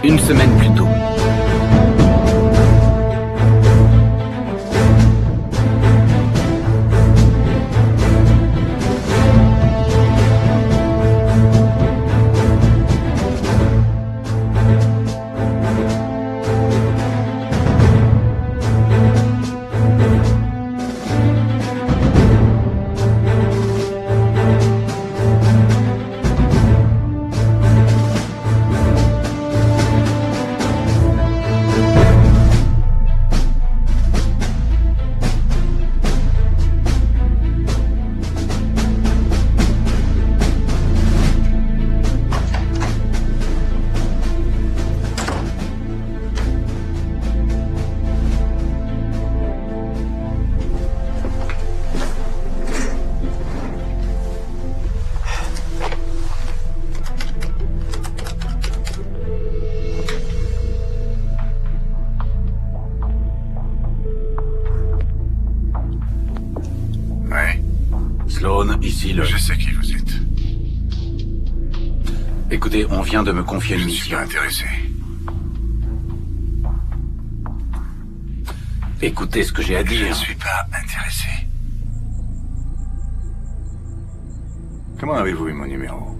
Une semaine plus tôt. Ici le... Je sais qui vous êtes. Écoutez, on vient de me confier une Je ne suis mission. pas intéressé. Écoutez ce que j'ai à Je ne dire. suis pas intéressé. Comment avez-vous eu mon numéro?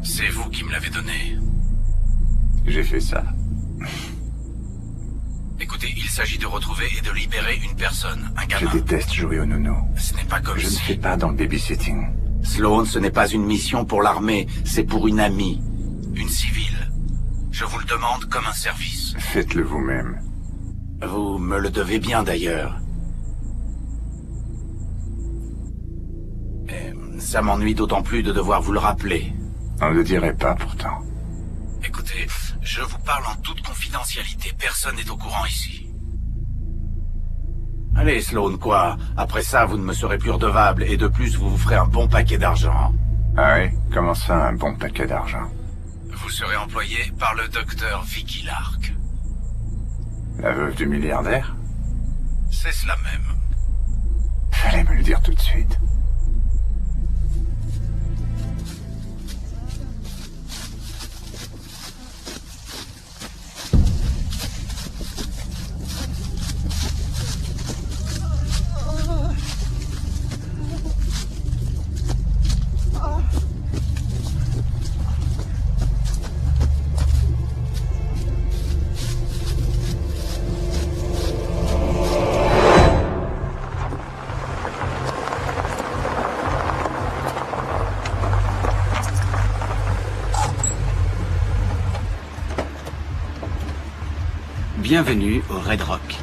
C'est vous qui me l'avez donné. J'ai fait ça. Écoutez, il s'agit de retrouver et de libérer une personne, un Je gamin. déteste jouer au nounou. Ce n'est pas comme Je ne si... fais pas dans le babysitting. Sloan, ce n'est pas une mission pour l'armée, c'est pour une amie. Une civile. Je vous le demande comme un service. Faites-le vous-même. Vous me le devez bien d'ailleurs. Et ça m'ennuie d'autant plus de devoir vous le rappeler. On ne le dirait pas pourtant. Écoutez, je vous parle en toute confidentialité, personne n'est au courant ici. Allez, Sloan, quoi? Après ça, vous ne me serez plus redevable, et de plus, vous vous ferez un bon paquet d'argent. Ah oui? Comment ça, un bon paquet d'argent? Vous serez employé par le docteur Vicky Lark. La veuve du milliardaire? C'est cela même. Fallait me le dire tout de suite. Bienvenue au Red Rock.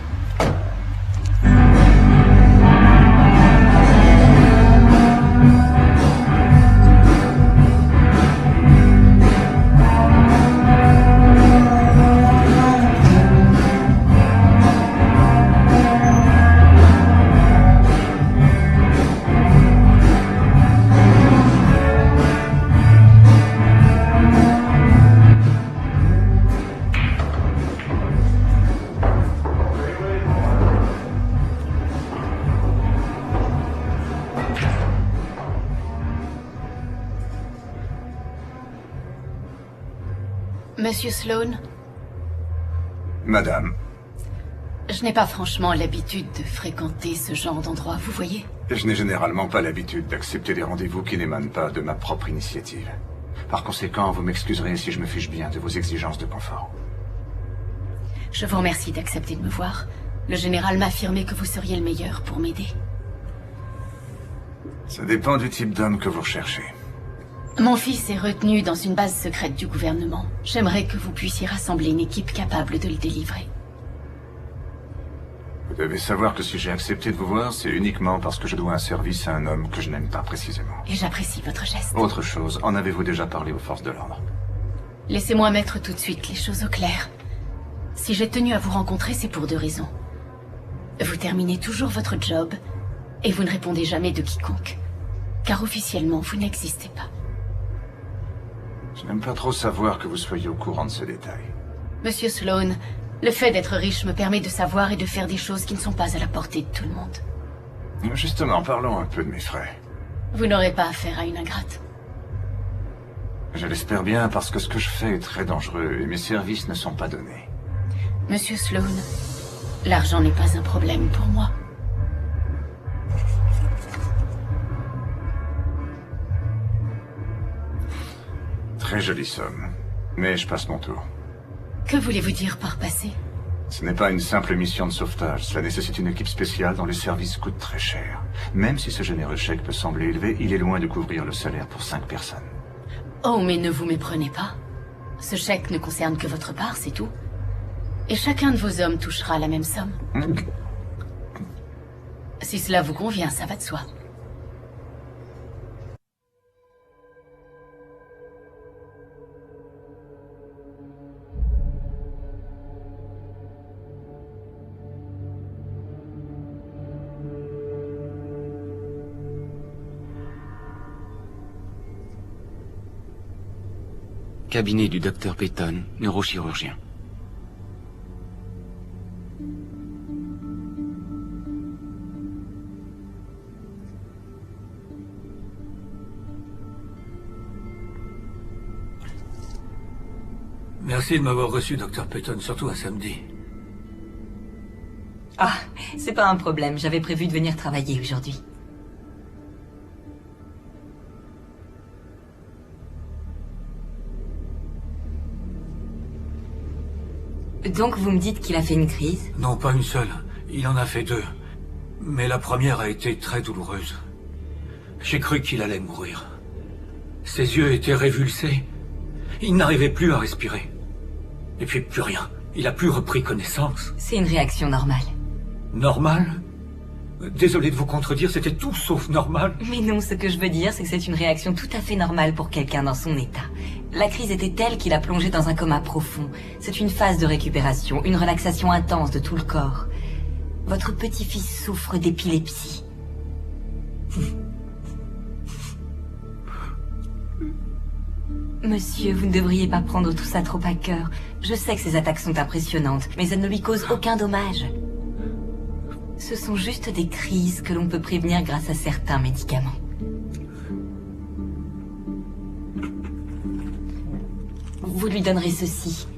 Monsieur Sloan, Madame, Je n'ai pas franchement l'habitude de fréquenter ce genre d'endroit, vous voyez? Et je n'ai généralement pas l'habitude d'accepter des rendez-vous qui n'émanent pas de ma propre initiative. Par conséquent, vous m'excuserez si je me fiche bien de vos exigences de confort. Je vous remercie d'accepter de me voir. Le général m'a affirmé que vous seriez le meilleur pour m'aider. Ça dépend du type d'homme que vous recherchez. Mon fils est retenu dans une base secrète du gouvernement. J'aimerais que vous puissiez rassembler une équipe capable de le délivrer. Vous devez savoir que si j'ai accepté de vous voir, c'est uniquement parce que je dois un service à un homme que je n'aime pas précisément. Et j'apprécie votre geste. Autre chose, en avez-vous déjà parlé aux forces de l'ordre? Laissez-moi mettre tout de suite les choses au clair. Si j'ai tenu à vous rencontrer, c'est pour 2 raisons. Vous terminez toujours votre job, et vous ne répondez jamais de quiconque. Car officiellement, vous n'existez pas. Je n'aime pas trop savoir que vous soyez au courant de ces détails. Monsieur Sloan, le fait d'être riche me permet de savoir et de faire des choses qui ne sont pas à la portée de tout le monde. Justement, parlons un peu de mes frais. Vous n'aurez pas affaire à une ingrate. Je l'espère bien parce que ce que je fais est très dangereux et mes services ne sont pas donnés. Monsieur Sloan, l'argent n'est pas un problème pour moi. Très jolie somme, mais je passe mon tour. Que voulez-vous dire par passer? Ce n'est pas une simple mission de sauvetage, cela nécessite une équipe spéciale dont les services coûtent très cher. Même si ce généreux chèque peut sembler élevé, il est loin de couvrir le salaire pour 5 personnes. Oh, mais ne vous méprenez pas. Ce chèque ne concerne que votre part, c'est tout. Et chacun de vos hommes touchera la même somme. Si cela vous convient, ça va de soi. Cabinet du docteur Peyton, neurochirurgien. Merci de m'avoir reçu, docteur Peyton, surtout un samedi. Ah, c'est pas un problème, j'avais prévu de venir travailler aujourd'hui. Donc vous me dites qu'il a fait une crise? Non, pas une seule. Il en a fait 2. Mais la première a été très douloureuse. J'ai cru qu'il allait mourir. Ses yeux étaient révulsés. Il n'arrivait plus à respirer. Et puis plus rien. Il a plus repris connaissance. C'est une réaction normale. Normal? Désolé de vous contredire, c'était tout sauf normal. Mais non, ce que je veux dire, c'est que c'est une réaction tout à fait normale pour quelqu'un dans son état. La crise était telle qu'il a plongé dans un coma profond. C'est une phase de récupération, une relaxation intense de tout le corps. Votre petit-fils souffre d'épilepsie. Monsieur, vous ne devriez pas prendre tout ça trop à cœur. Je sais que ces attaques sont impressionnantes, mais elles ne lui causent aucun dommage. Ce sont juste des crises que l'on peut prévenir grâce à certains médicaments. Vous lui donnerez ceci.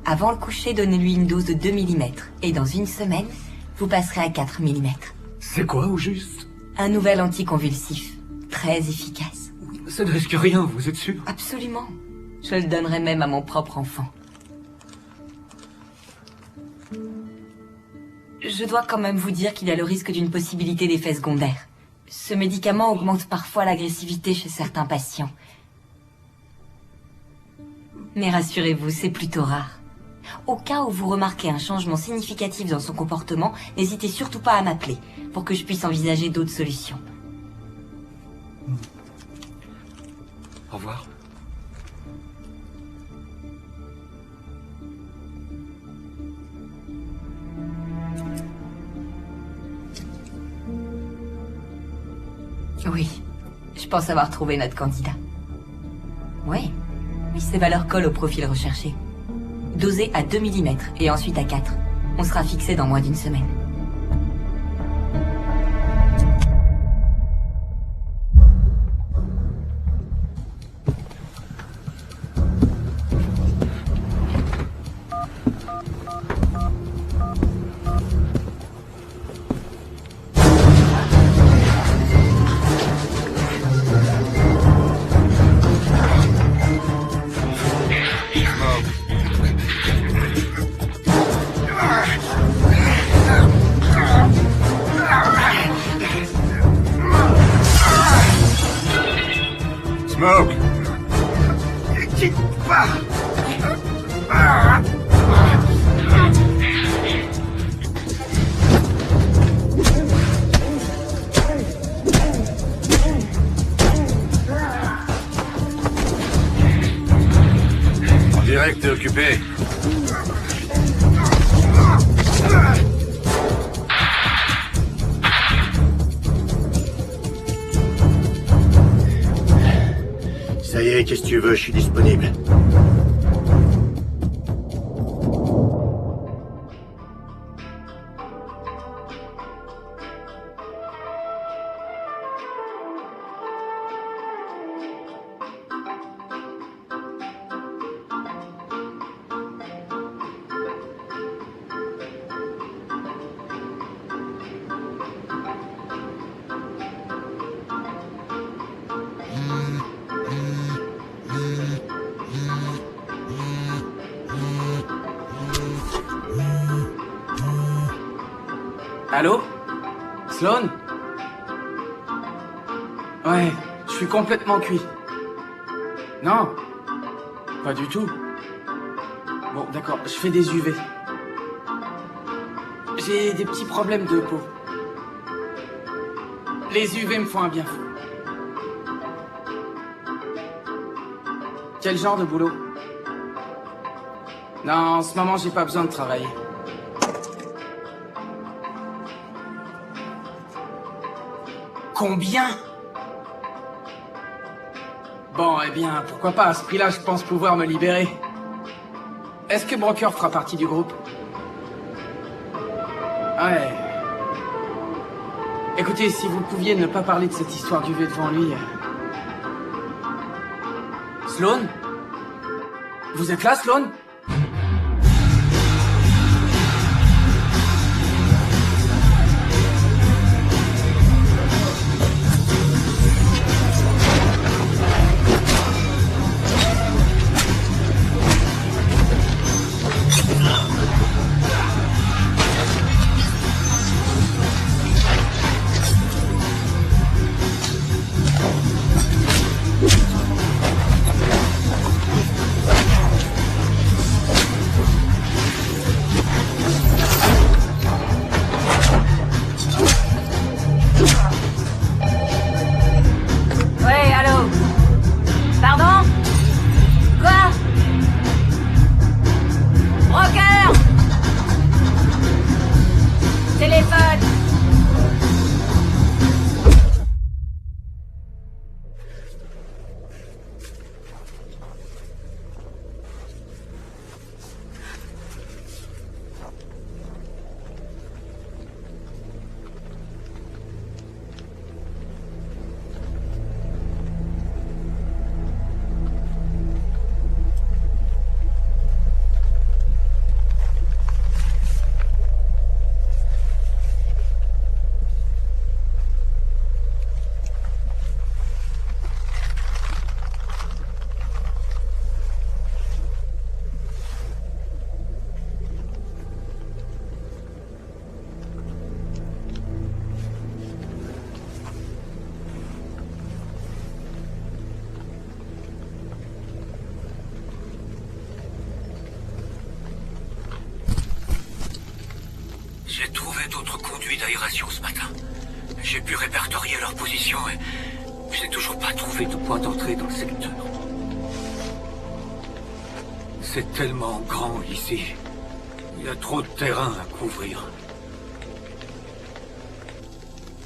Avant le coucher, donnez-lui une dose de 2 mm. Et dans 1 semaine, vous passerez à 4 mm. C'est quoi au juste? Un nouvel anticonvulsif. Très efficace. Ça ne risque rien, vous êtes sûr? Absolument. Je le donnerai même à mon propre enfant. Je dois quand même vous dire qu'il y a le risque d'une possibilité d'effet secondaire. Ce médicament augmente parfois l'agressivité chez certains patients. Mais rassurez-vous, c'est plutôt rare. Au cas où vous remarquez un changement significatif dans son comportement, n'hésitez surtout pas à m'appeler, pour que je puisse envisager d'autres solutions. Au revoir. Oui, je pense avoir trouvé notre candidat. Oui, ses valeurs collent au profil recherché. Dosé à 2 mm et ensuite à 4. On sera fixé dans moins d'1 semaine. Smoke! Quitte pas! On dirait que t'es occupé. Ça y est, qu'est-ce que tu veux? Je suis disponible. Allô? Sloan? Ouais, je suis complètement cuit. Non, pas du tout. Bon, d'accord, je fais des UV. J'ai des petits problèmes de peau. Les UV me font un bien fou. Quel genre de boulot? Non, en ce moment, j'ai pas besoin de travailler. Combien? Bon, eh bien, pourquoi pas, à ce prix-là, je pense pouvoir me libérer. Est-ce que Broker fera partie du groupe? Ouais. Écoutez, si vous pouviez ne pas parler de cette histoire d'UV devant lui... Sloan? Vous êtes là, Sloan? J'ai trouvé d'autres conduits d'aération ce matin. J'ai pu répertorier leur position et je n'ai toujours pas trouvé de point d'entrée dans le secteur. C'est tellement grand ici. Il y a trop de terrain à couvrir.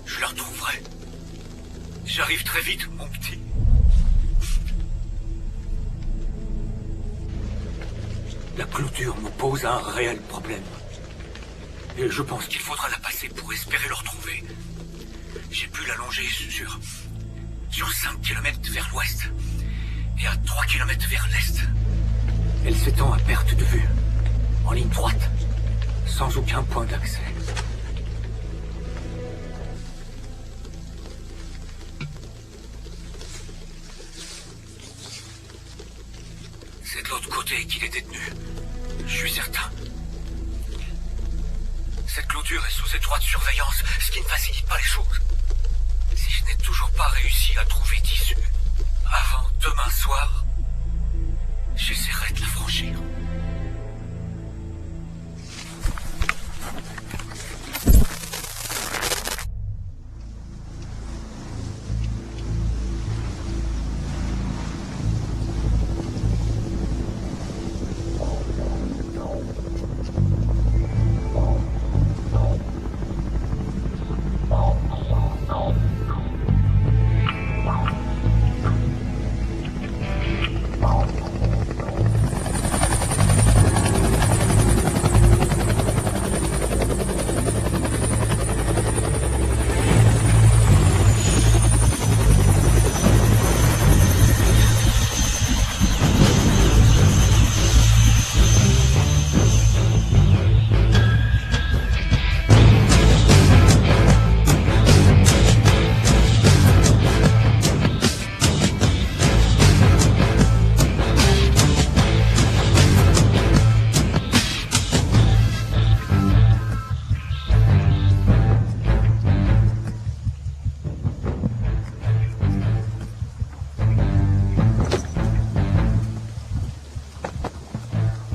Je le retrouverai. J'arrive très vite, mon petit. La clôture me pose un réel problème. Et je pense qu'il faudra la passer pour espérer le retrouver. J'ai pu la longer sur 5 km vers l'ouest et à 3 km vers l'est. Elle s'étend à perte de vue, en ligne droite, sans aucun point d'accès. C'est de l'autre côté qu'il est détenu. Je suis certain. Cette clôture est sous étroite surveillance, ce qui ne facilite pas les choses. Si je n'ai toujours pas réussi à trouver d'issue avant demain soir, j'essaierai de la franchir.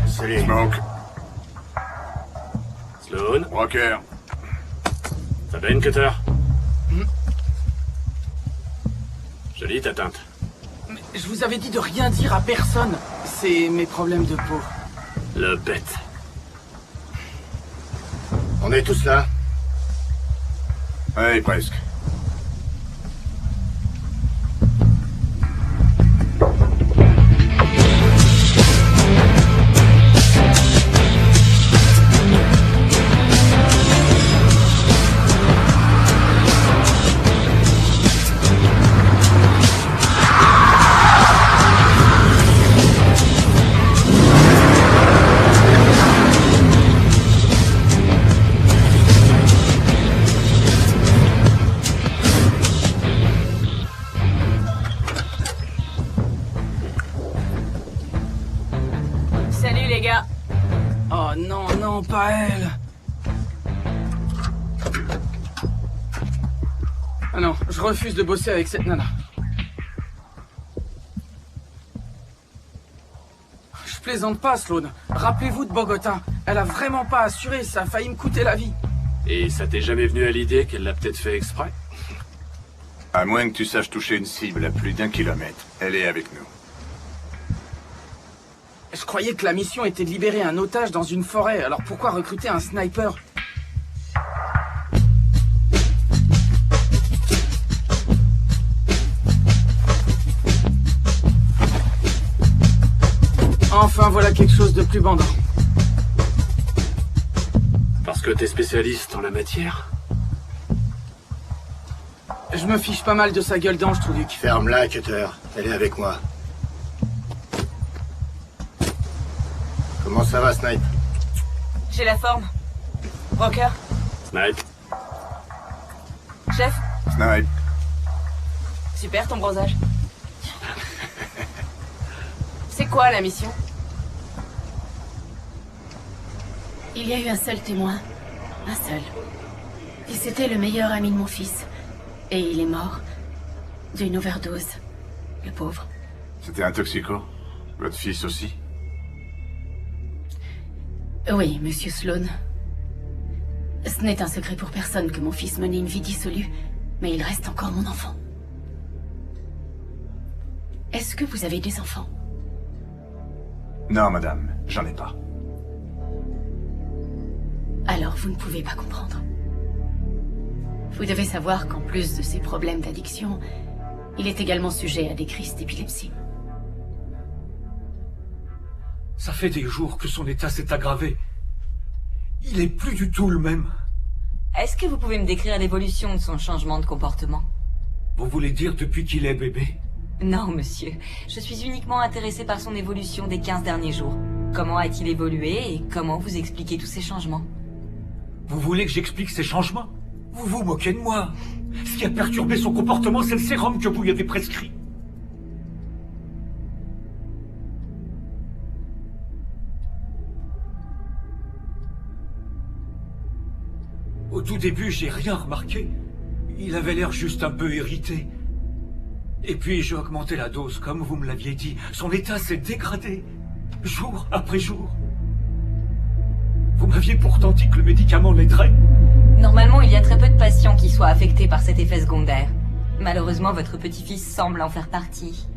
Salut. Smoke. Sloan, Walker. ça va une cutter? Jolie ta teinte. Mais je vous avais dit de rien dire à personne. C'est mes problèmes de peau. Le bête. On est tous là. Ouais, presque. Salut les gars. Oh non, non, pas elle. Ah non, je refuse de bosser avec cette nana. Je plaisante pas, Sloan. Rappelez-vous de Bogota. Elle a vraiment pas assuré, ça a failli me coûter la vie. Et ça t'est jamais venu à l'idée qu'elle l'a peut-être fait exprès? À moins que tu saches toucher une cible à plus d'1 kilomètre. Elle est avec nous. Je croyais que la mission était de libérer un otage dans une forêt, alors pourquoi recruter un sniper? Enfin, voilà quelque chose de plus bandant. Parce que t'es spécialiste en la matière? Je me fiche pas mal de sa gueule d'ange, Truluc. Ferme-la, Cutter. Elle est avec moi. Comment ça va, Snipe? J'ai la forme. Rocker. Snipe. Chef. Snipe. Super ton bronzage. C'est quoi la mission? Il y a eu un seul témoin. Un seul. Et c'était le meilleur ami de mon fils. Et il est mort. D'une overdose. Le pauvre. C'était un toxico? Votre fils aussi? Oui, monsieur Sloan. Ce n'est un secret pour personne que mon fils menait une vie dissolue, mais il reste encore mon enfant. Est-ce que vous avez des enfants? Non, madame, j'en ai pas. Alors vous ne pouvez pas comprendre. Vous devez savoir qu'en plus de ses problèmes d'addiction, il est également sujet à des crises d'épilepsie. Ça fait des jours que son état s'est aggravé. Il est plus du tout le même. Est-ce que vous pouvez me décrire l'évolution de son changement de comportement? Vous voulez dire depuis qu'il est bébé? Non, monsieur. Je suis uniquement intéressée par son évolution des 15 derniers jours. Comment a-t-il évolué et comment vous expliquez tous ces changements? Vous voulez que j'explique ces changements? Vous vous moquez de moi. Ce qui a perturbé son comportement, c'est le sérum que vous lui avez prescrit. Au tout début, j'ai rien remarqué. Il avait l'air juste un peu irrité. Et puis j'ai augmenté la dose, comme vous me l'aviez dit. Son état s'est dégradé, jour après jour. Vous m'aviez pourtant dit que le médicament l'aiderait. Normalement, il y a très peu de patients qui soient affectés par cet effet secondaire. Malheureusement, votre petit-fils semble en faire partie.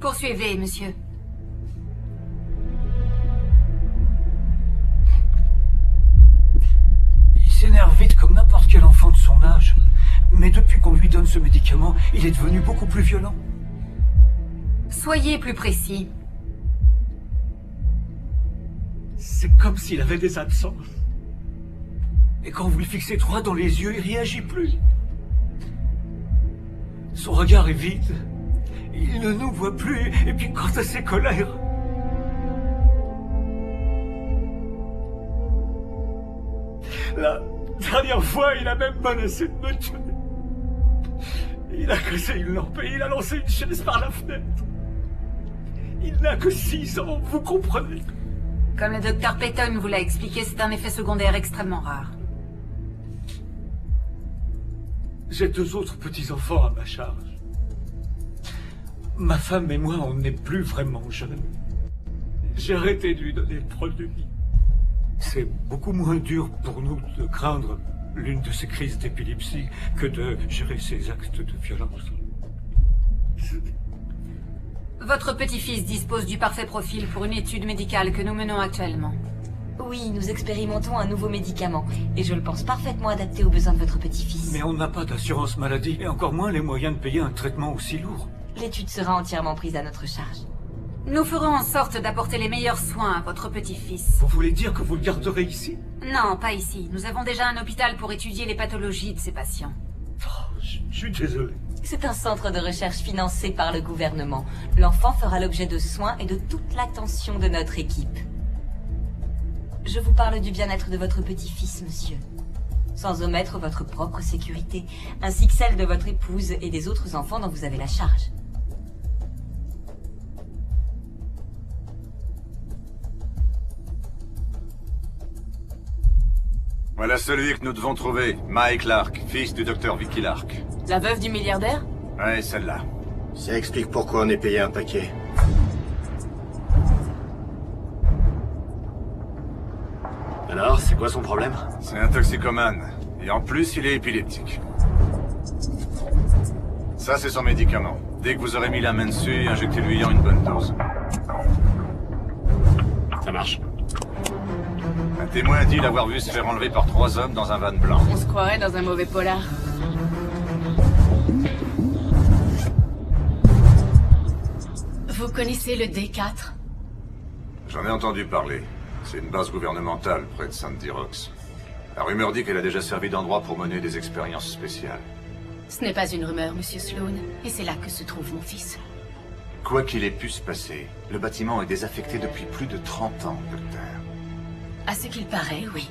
Poursuivez, monsieur. Il s'énerve vite comme n'importe quel enfant de son âge. Mais depuis qu'on lui donne ce médicament, il est devenu beaucoup plus violent. Soyez plus précis. C'est comme s'il avait des absences. Et quand vous le fixez droit dans les yeux, il réagit plus. Son regard est vide. Il ne nous voit plus. Et puis quant à ses colères... La dernière fois, il a même menacé de me tuer. Il a cassé une lampe et il a lancé une chaise par la fenêtre. Il n'a que 6 ans, vous comprenez? Comme le docteur Peyton vous l'a expliqué, c'est un effet secondaire extrêmement rare. J'ai 2 autres petits-enfants à ma charge. Ma femme et moi, on n'est plus vraiment jeunes. J'ai arrêté de lui donner le produit. C'est beaucoup moins dur pour nous de craindre l'une de ces crises d'épilepsie que de gérer ces actes de violence. Votre petit-fils dispose du parfait profil pour une étude médicale que nous menons actuellement. Oui, nous expérimentons un nouveau médicament, et je le pense parfaitement adapté aux besoins de votre petit-fils. Mais on n'a pas d'assurance maladie, et encore moins les moyens de payer un traitement aussi lourd. L'étude sera entièrement prise à notre charge. Nous ferons en sorte d'apporter les meilleurs soins à votre petit-fils. Vous voulez dire que vous le garderez ici? Non, pas ici. Nous avons déjà un hôpital pour étudier les pathologies de ces patients. Oh, je suis désolé. C'est un centre de recherche financé par le gouvernement. L'enfant fera l'objet de soins et de toute l'attention de notre équipe. Je vous parle du bien-être de votre petit-fils, monsieur. Sans omettre votre propre sécurité, ainsi que celle de votre épouse et des autres enfants dont vous avez la charge. Voilà celui que nous devons trouver. Mike Lark, fils du docteur Vicky Lark. La veuve du milliardaire? Ouais, celle-là. Ça explique pourquoi on est payé un paquet. Alors, c'est quoi son problème? C'est un toxicomane. Et en plus, il est épileptique. Ça, c'est son médicament. Dès que vous aurez mis la main dessus, injectez-lui en une bonne dose. Ça marche. Un témoin dit l'avoir vu se faire enlever par 3 hommes dans un van blanc. On se croirait dans un mauvais polar. Vous connaissez le D4? J'en ai entendu parler. C'est une base gouvernementale près de Sandy Rocks. La rumeur dit qu'elle a déjà servi d'endroit pour mener des expériences spéciales. Ce n'est pas une rumeur, monsieur Sloan, et c'est là que se trouve mon fils. Quoi qu'il ait pu se passer, le bâtiment est désaffecté depuis plus de 30 ans, docteur. À ce qu'il paraît, oui.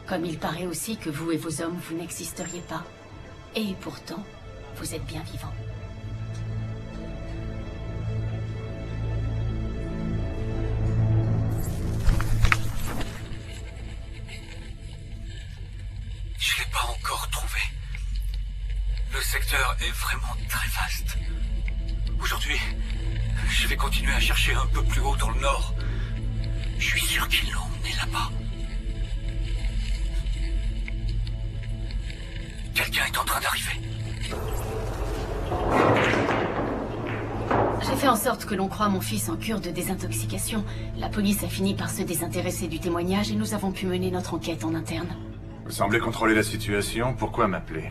Comme il paraît aussi que vous et vos hommes, vous n'existeriez pas. Et pourtant, vous êtes bien vivants. Je l'ai pas encore trouvé. Le secteur est vraiment très vaste. Aujourd'hui, je vais continuer à chercher un peu plus haut dans le nord. Je suis sûr qu'ils l'ont emmené là-bas. Quelqu'un est en train d'arriver. J'ai fait en sorte que l'on croie mon fils en cure de désintoxication. La police a fini par se désintéresser du témoignage et nous avons pu mener notre enquête en interne. Vous semblez contrôler la situation, pourquoi m'appeler?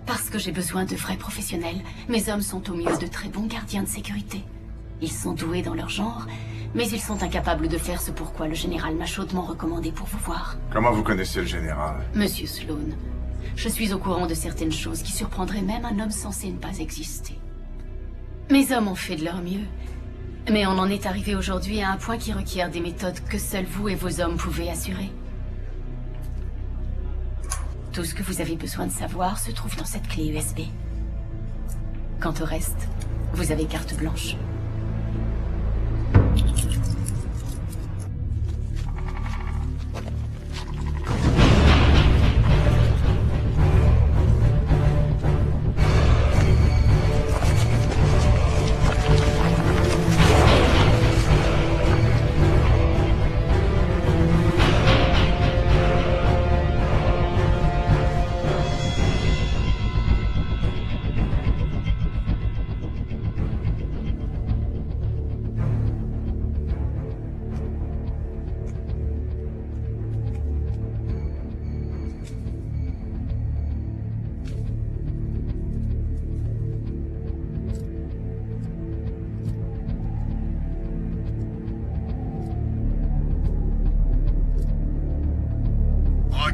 Parce que j'ai besoin de vrais professionnels. Mes hommes sont au mieux de très bons gardiens de sécurité. Ils sont doués dans leur genre, mais ils sont incapables de faire ce pourquoi le général m'a chaudement recommandé pour vous voir. Comment vous connaissez le général? Monsieur Sloan, je suis au courant de certaines choses qui surprendraient même un homme censé ne pas exister. Mes hommes ont fait de leur mieux, mais on en est arrivé aujourd'hui à un point qui requiert des méthodes que seuls vous et vos hommes pouvez assurer. Tout ce que vous avez besoin de savoir se trouve dans cette clé USB. Quant au reste, vous avez carte blanche.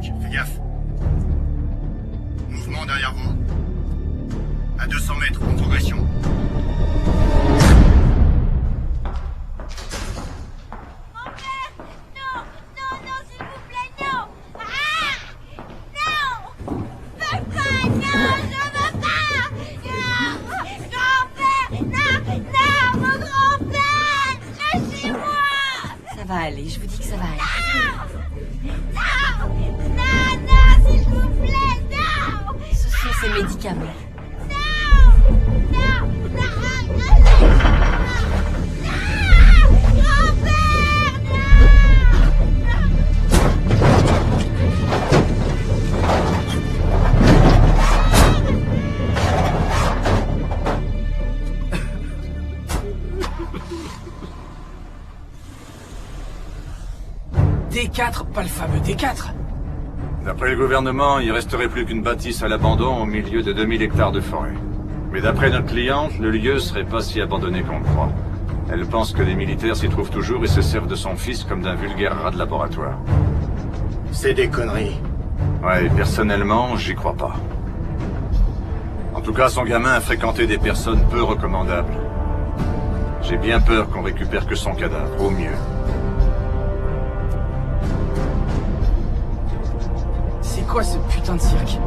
Snake, fais gaffe. Mouvement derrière vous. À 200 mètres, en progression. Ça va aller, je vous dis que ça va aller. Non, s'il vous plaît, non! Ce sont ces médicaments. D4, pas le fameux D4. D'après le gouvernement, il resterait plus qu'une bâtisse à l'abandon au milieu de 2000 hectares de forêt. Mais d'après notre cliente, le lieu serait pas si abandonné qu'on le croit. Elle pense que les militaires s'y trouvent toujours et se servent de son fils comme d'un vulgaire rat de laboratoire. C'est des conneries. Ouais, personnellement, j'y crois pas. En tout cas, son gamin a fréquenté des personnes peu recommandables. J'ai bien peur qu'on récupère que son cadavre, au mieux. C'est quoi ce putain de cirque?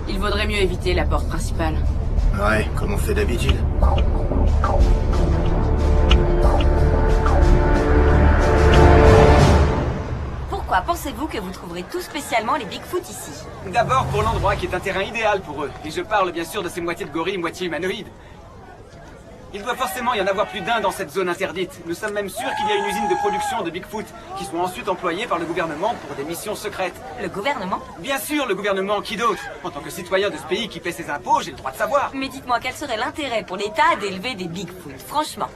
Il vaudrait mieux éviter la porte principale. Ouais, comme on fait d'habitude. Pourquoi pensez-vous que vous trouverez tout spécialement les Bigfoot ici? D'abord pour l'endroit qui est un terrain idéal pour eux. Et je parle bien sûr de ces moitiés de gorilles, moitié humanoïdes. Il doit forcément y en avoir plus d'un dans cette zone interdite. Nous sommes même sûrs qu'il y a une usine de production de Bigfoot, qui sont ensuite employés par le gouvernement pour des missions secrètes. Le gouvernement? Bien sûr, le gouvernement, qui d'autre? En tant que citoyen de ce pays qui paie ses impôts, j'ai le droit de savoir. Mais dites-moi, quel serait l'intérêt pour l'État d'élever des Bigfoot, franchement?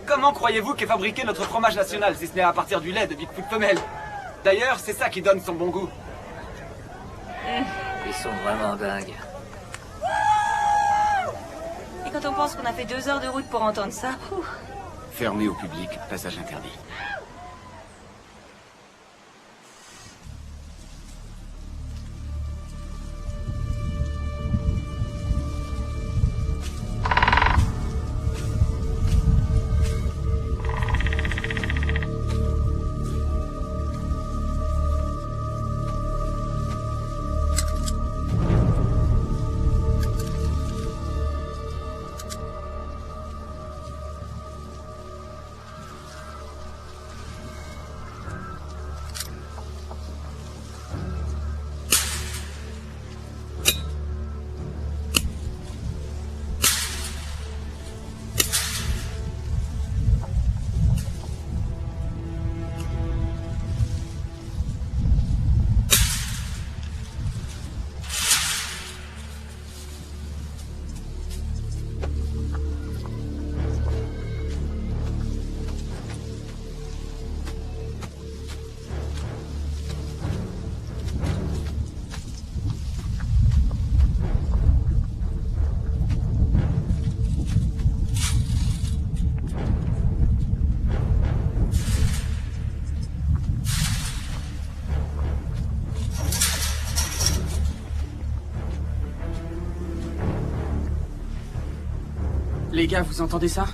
Comment croyez-vous qu'est fabriqué notre fromage national, si ce n'est à partir du lait de Bigfoot femelle? D'ailleurs, c'est ça qui donne son bon goût. Ils sont vraiment dingues. Et quand on pense qu'on a fait 2 heures de route pour entendre ça, ouf. Fermé au public, passage interdit. Les gars, vous entendez ça?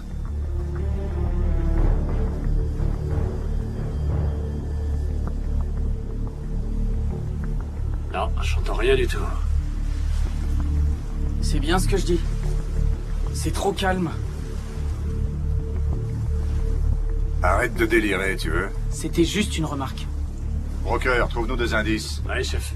Non, j'entends rien du tout. C'est bien ce que je dis. C'est trop calme. Arrête de délirer, tu veux? C'était juste une remarque. Broker, trouve-nous des indices. Ouais, chef.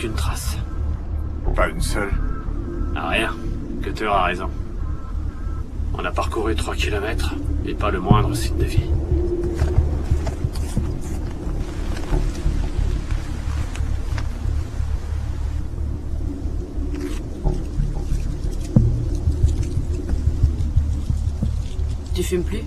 aucune trace. Pas une seule. Ah, rien. Cutter a raison. On a parcouru 3 kilomètres, et pas le moindre signe de vie. Tu fumes plus?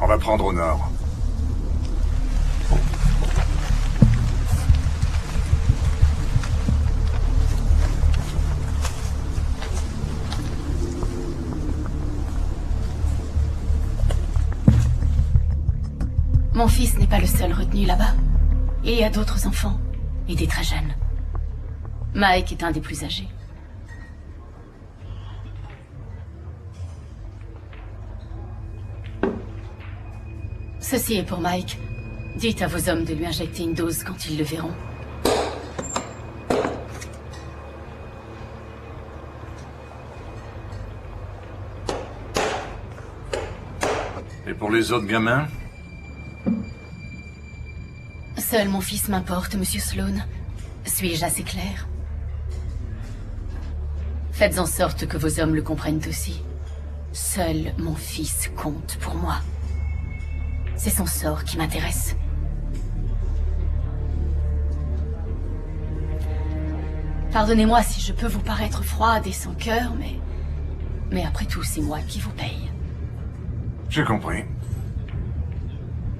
On va prendre au nord. Mon fils n'est pas le seul retenu là-bas. Il y a d'autres enfants, et des très jeunes. Mike est un des plus âgés. Ceci est pour Mike. Dites à vos hommes de lui injecter une dose quand ils le verront. Et pour les autres gamins? Seul mon fils m'importe, Monsieur Sloan. Suis-je assez clair? Faites en sorte que vos hommes le comprennent aussi. Seul mon fils compte pour moi. C'est son sort qui m'intéresse. Pardonnez-moi si je peux vous paraître froide et sans cœur, mais après tout, c'est moi qui vous paye. J'ai compris.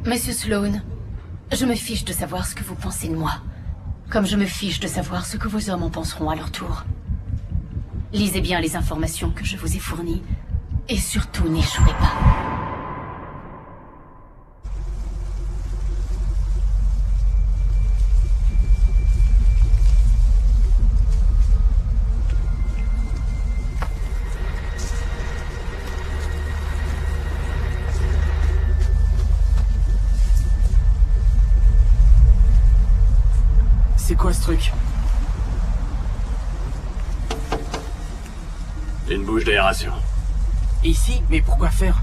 Monsieur Sloan, je me fiche de savoir ce que vous pensez de moi, comme je me fiche de savoir ce que vos hommes en penseront à leur tour. Lisez bien les informations que je vous ai fournies, et surtout n'échouez pas. C'est quoi ce truc? Une bouche d'aération. Ici? Mais pourquoi faire?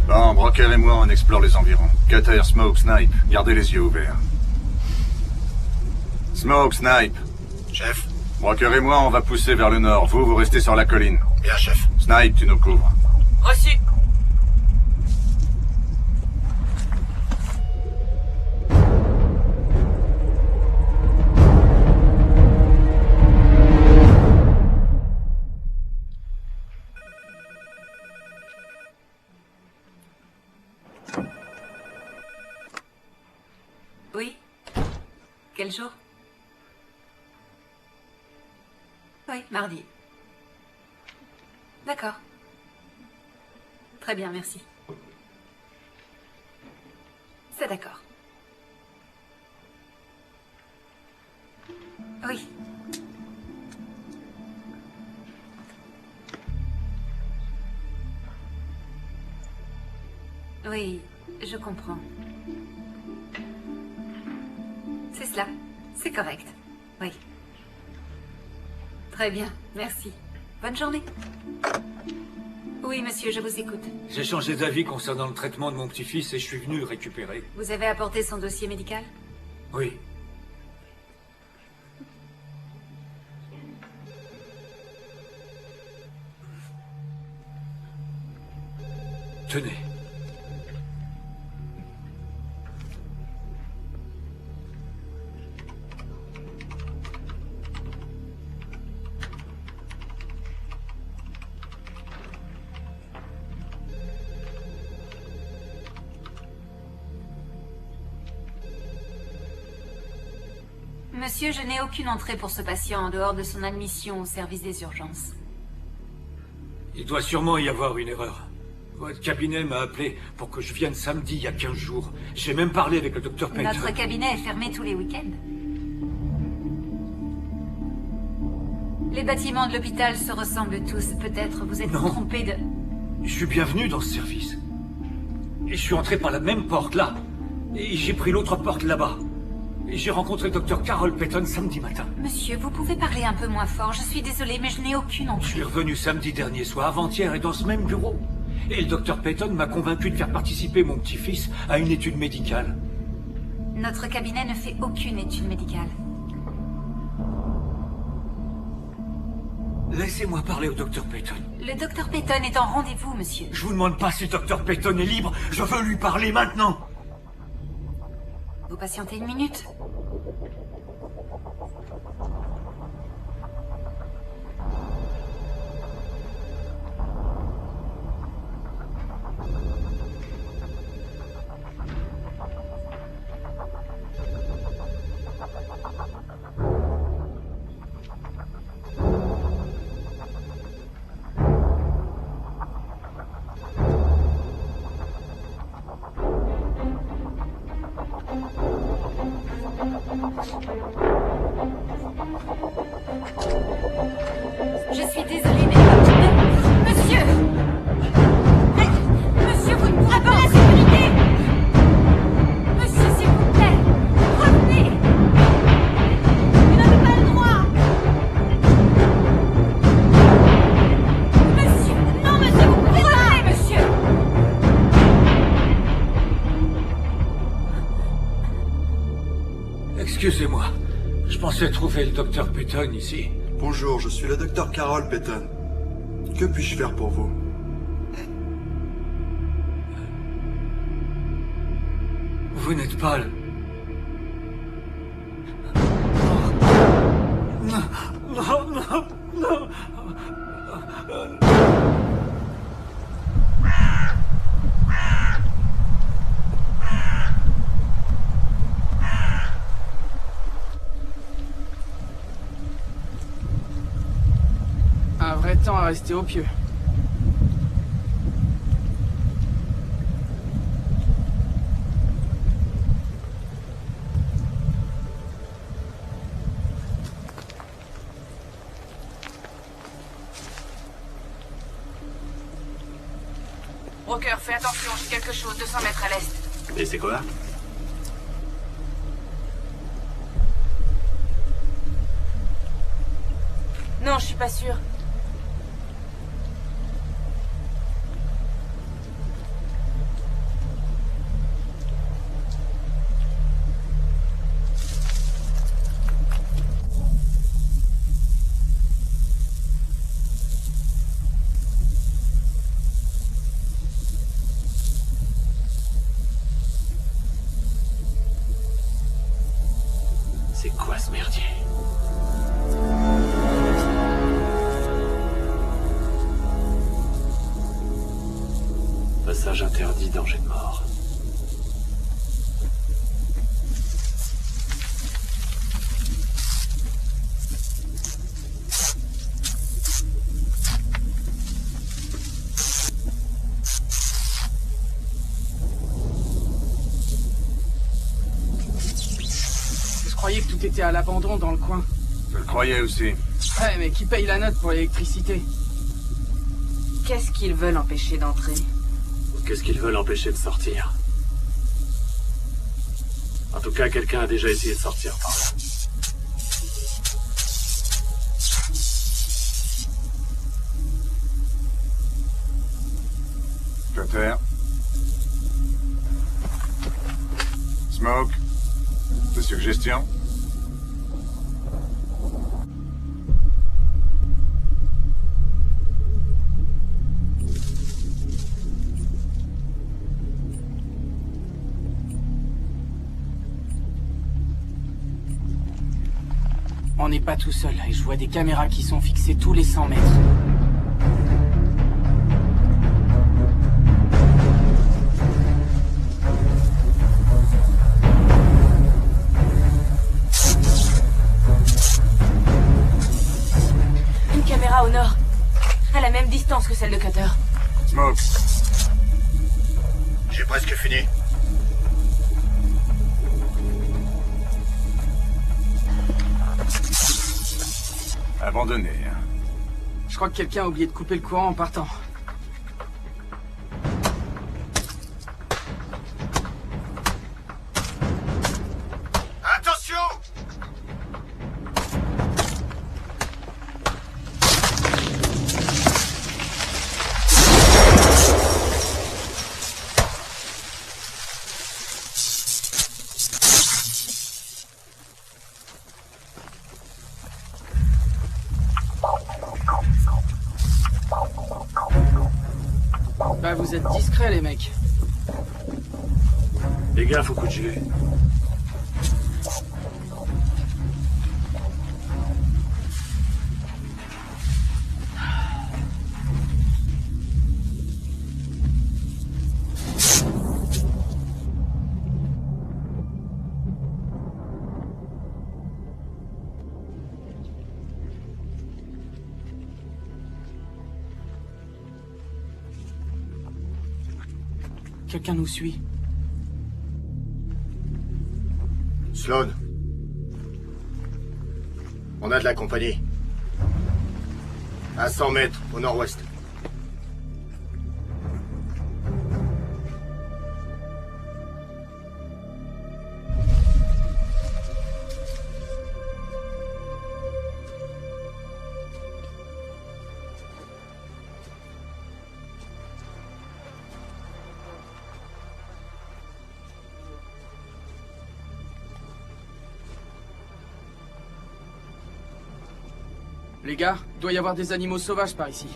Bon, Broker et moi, on explore les environs. Cutter, Smoke, Snipe, gardez les yeux ouverts. Smoke, Snipe. Chef. Broker et moi, on va pousser vers le nord. Vous restez sur la colline. Bien, chef. Snipe, tu nous couvres. Reçu. Oui. Quel jour? Oui, mardi. D'accord. Très bien, merci. C'est d'accord. Oui. Oui, je comprends. C'est cela. C'est correct. Oui. Très bien, merci. Bonne journée. Oui, monsieur, je vous écoute. J'ai changé d'avis concernant le traitement de mon petit-fils et je suis venu le récupérer. Vous avez apporté son dossier médical? Oui. Tenez. Monsieur, je n'ai aucune entrée pour ce patient en dehors de son admission au service des urgences. Il doit sûrement y avoir une erreur. Votre cabinet m'a appelé pour que je vienne samedi, il y a 15 jours. J'ai même parlé avec le docteur Payton. Notre cabinet est fermé tous les week-ends. Les bâtiments de l'hôpital se ressemblent tous. Peut-être vous êtes trompé de... Je suis bienvenu dans ce service. Et je suis entré par la même porte, là. Et j'ai pris l'autre porte là-bas. Et j'ai rencontré Dr. Carol Peyton samedi matin. Monsieur, vous pouvez parler un peu moins fort. Je suis désolée, mais je n'ai aucune entrée. Je suis revenu samedi dernier soir, avant-hier, et dans ce même bureau. Et le Dr. Peyton m'a convaincu de faire participer mon petit-fils à une étude médicale. Notre cabinet ne fait aucune étude médicale. Laissez-moi parler au Dr. Peyton. Le Dr. Peyton est en rendez-vous, monsieur. Je vous demande pas si le Dr. Peyton est libre, je veux lui parler maintenant. Vous patientez une minute. Je suis désolée, mais... Monsieur! Monsieur, vous ne pourrez pas la sécurité! Monsieur, s'il vous plaît! Revenez! Vous n'avez pas le droit! Monsieur! Non, monsieur, vous pouvez pas! Revenez, monsieur! Excusez-moi, je pensais trouver le Dr. Peyton ici. Bonjour, je suis le Dr. Carol Peyton. Que puis-je faire pour vous? Vous n'êtes pas le... Non, non, non, non. Un vrai temps à rester au pieu. Broker, fais attention, j'ai quelque chose, 200 mètres à l'est. Et c'est quoi? Non, je suis pas sûre. C'est quoi ce merdier? Passage interdit, danger de mort. Je croyais que tout était à l'abandon dans le coin. Je le croyais aussi. Ouais, mais qui paye la note pour l'électricité? Qu'est-ce qu'ils veulent empêcher d'entrer? Qu'est-ce qu'ils veulent empêcher de sortir? En tout cas, quelqu'un a déjà essayé de sortir par là. Cutter. Smoke. Des suggestions? On n'est pas tout seul, et je vois des caméras qui sont fixées tous les 100 mètres. Une caméra au nord, à la même distance que celle de Cutter. Smoke. J'ai presque fini. Abandonné. Je crois que quelqu'un a oublié de couper le courant en partant. Bah, vous êtes discrets, les mecs. Les gars, faut coup de gilet. Quelqu'un nous suit. Sloan. On a de la compagnie. À 100 mètres, au nord-ouest. Les gars, doit y avoir des animaux sauvages par ici.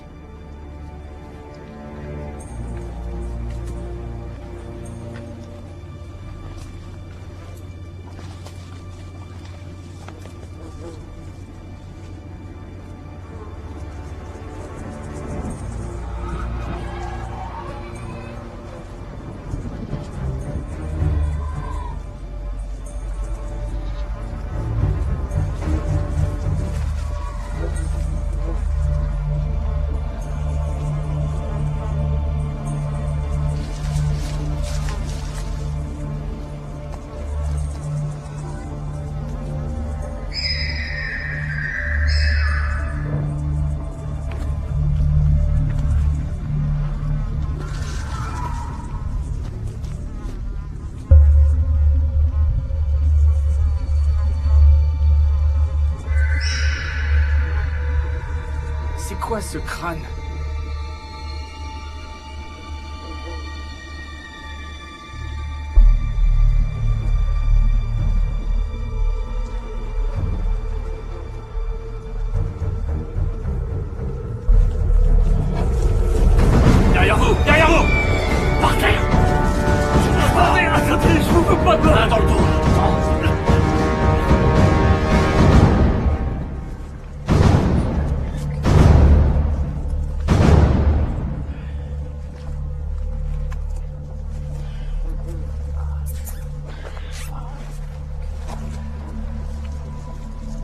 C'est quoi ce crâne? Derrière vous! Derrière vous! Par terre! Attendez, je vous veux pas de main dans le dos!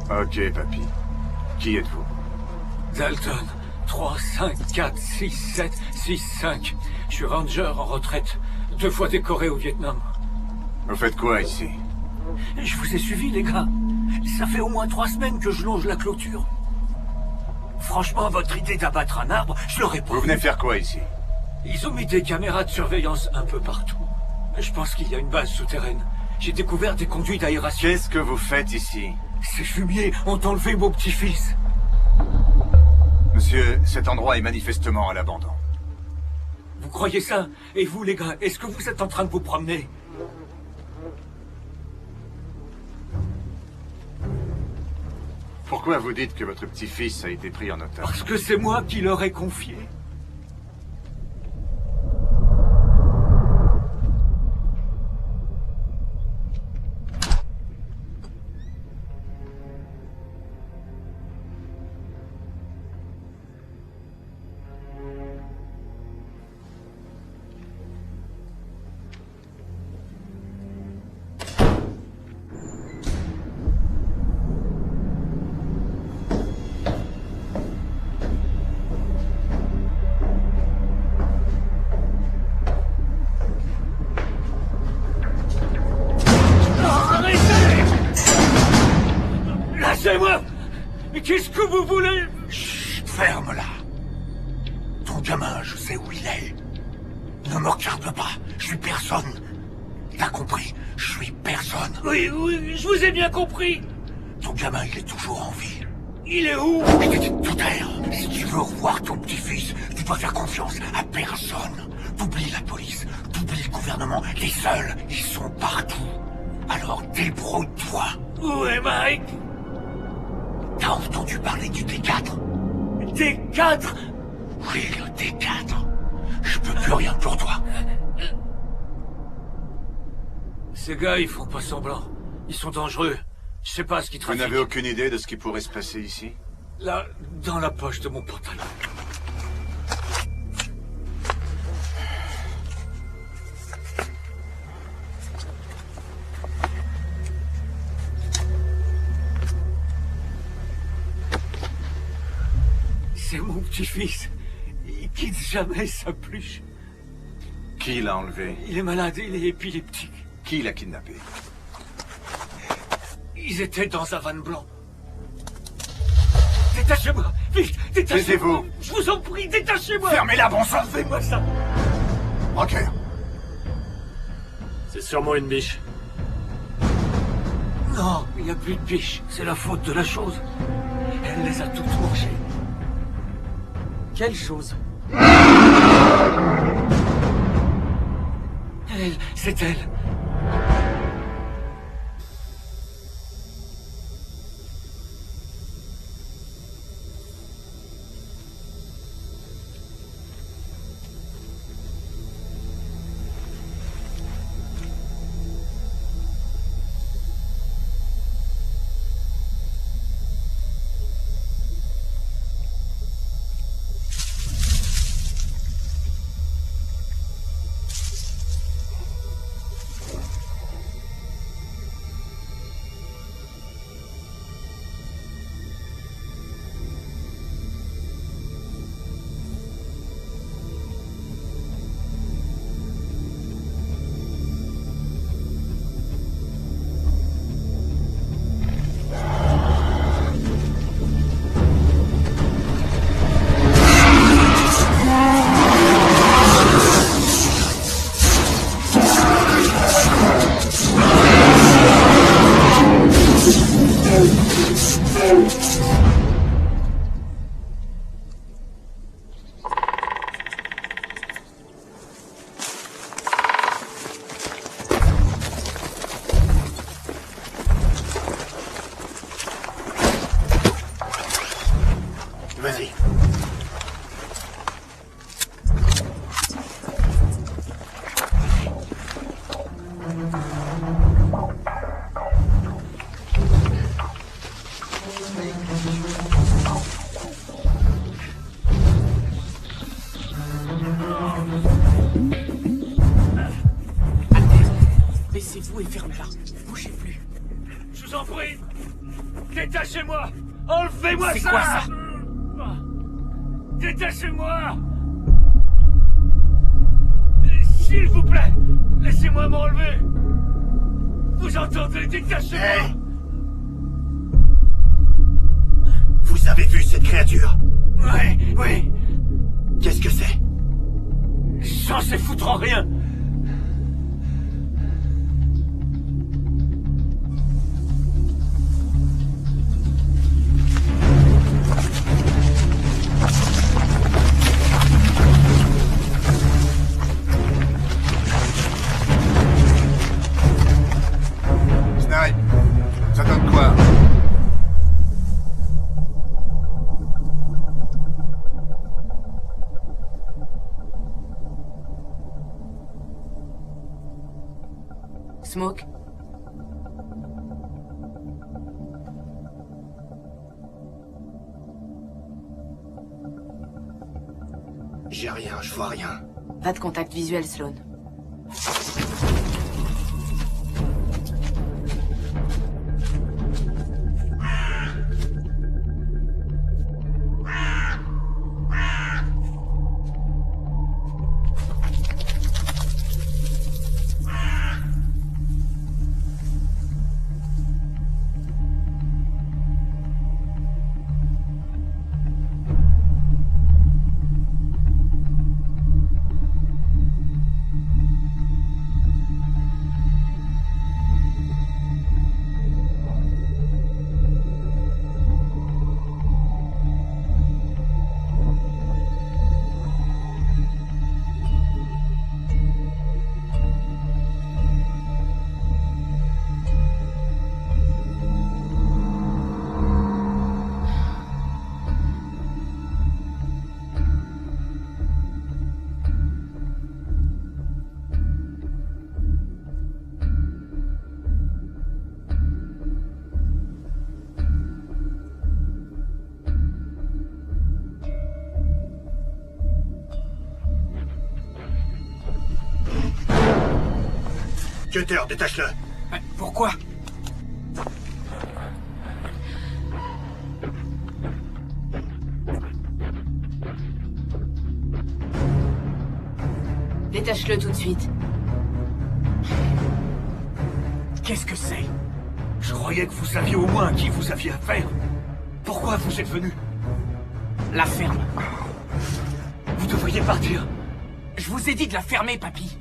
Ok, papy. Qui êtes-vous? Dalton, 3, 5, 4, 6, 7, 6, 5. Je suis ranger en retraite. 2 fois décoré au Vietnam. Vous faites quoi ici? Je vous ai suivi, les gars. Ça fait au moins 3 semaines que je longe la clôture. Franchement, votre idée d'abattre un arbre, je l'aurais pas. Vous venez faire quoi ici? Ils ont mis des caméras de surveillance un peu partout. Je pense qu'il y a une base souterraine. J'ai découvert des conduits d'aération. Qu'est-ce que vous faites ici? Ces fumiers ont enlevé mon petit-fils. Monsieur, cet endroit est manifestement à l'abandon. Vous croyez ça? Et vous, les gars, est-ce que vous êtes en train de vous promener? Pourquoi vous dites que votre petit-fils a été pris en otage? Parce que c'est moi qui leur ai confié. Lâchez-moi! Mais qu'est-ce que vous voulez? Chut, ferme-la. Ton gamin, je sais où il est. Ne me regarde pas, je suis personne. T'as compris? Je suis personne. Oui, oui, je vous ai bien compris. Ton gamin, il est toujours en vie. Il est où? Je t'ai dit de tout taire. Si tu veux revoir ton petit-fils, tu dois faire confiance à personne. T'oublies la police, t'oublies le gouvernement. Les seuls, ils sont partout. Alors débrouille-toi. Où est Mike? T'as entendu parler du D4? D4? Oui, le D4. Je peux plus rien pour toi. Ces gars, ils font pas semblant. Ils sont dangereux. Je sais pas ce qu'ils Vous trafiquent. n'avez aucune idée de ce qui pourrait se passer ici? Là, dans la poche de mon pantalon. C'est mon petit-fils. Il quitte jamais sa pluche. Qui l'a enlevé? Il est malade, il est épileptique. Qui l'a kidnappé? Ils étaient dans un van blanc. Détachez-moi! Vite! Détachez-moi! Taisez-vous! Je vous en prie, détachez-moi! Fermez-la, bon sang! Faites-moi ça! Rocker! C'est sûrement une biche. Non, il n'y a plus de biche. C'est la faute de la chose. Elle les a toutes mangées. Quelle chose? Elle, c'est elle. Vas-y. Baissez-vous et fermez-la. Bougez plus. Je vous en prie. Détachez-moi. Enlevez-moi ça. C'est quoi ça? Détachez-moi. S'il vous plaît, laissez-moi m'enlever. Vous entendez? Détachez-moi. Hey. Vous avez vu cette créature? Oui, oui. Qu'est-ce que c'est? Censé foutre en rien. Snipe, ça donne quoi? Smoke? J'ai rien, je vois rien. Pas de contact visuel, Sloan. Cutter, détache-le. Pourquoi? Détache-le tout de suite. Qu'est-ce que c'est? Je croyais que vous saviez au moins à qui vous aviez affaire. Pourquoi vous êtes venu? La ferme. Vous devriez partir. Je vous ai dit de la fermer, papy.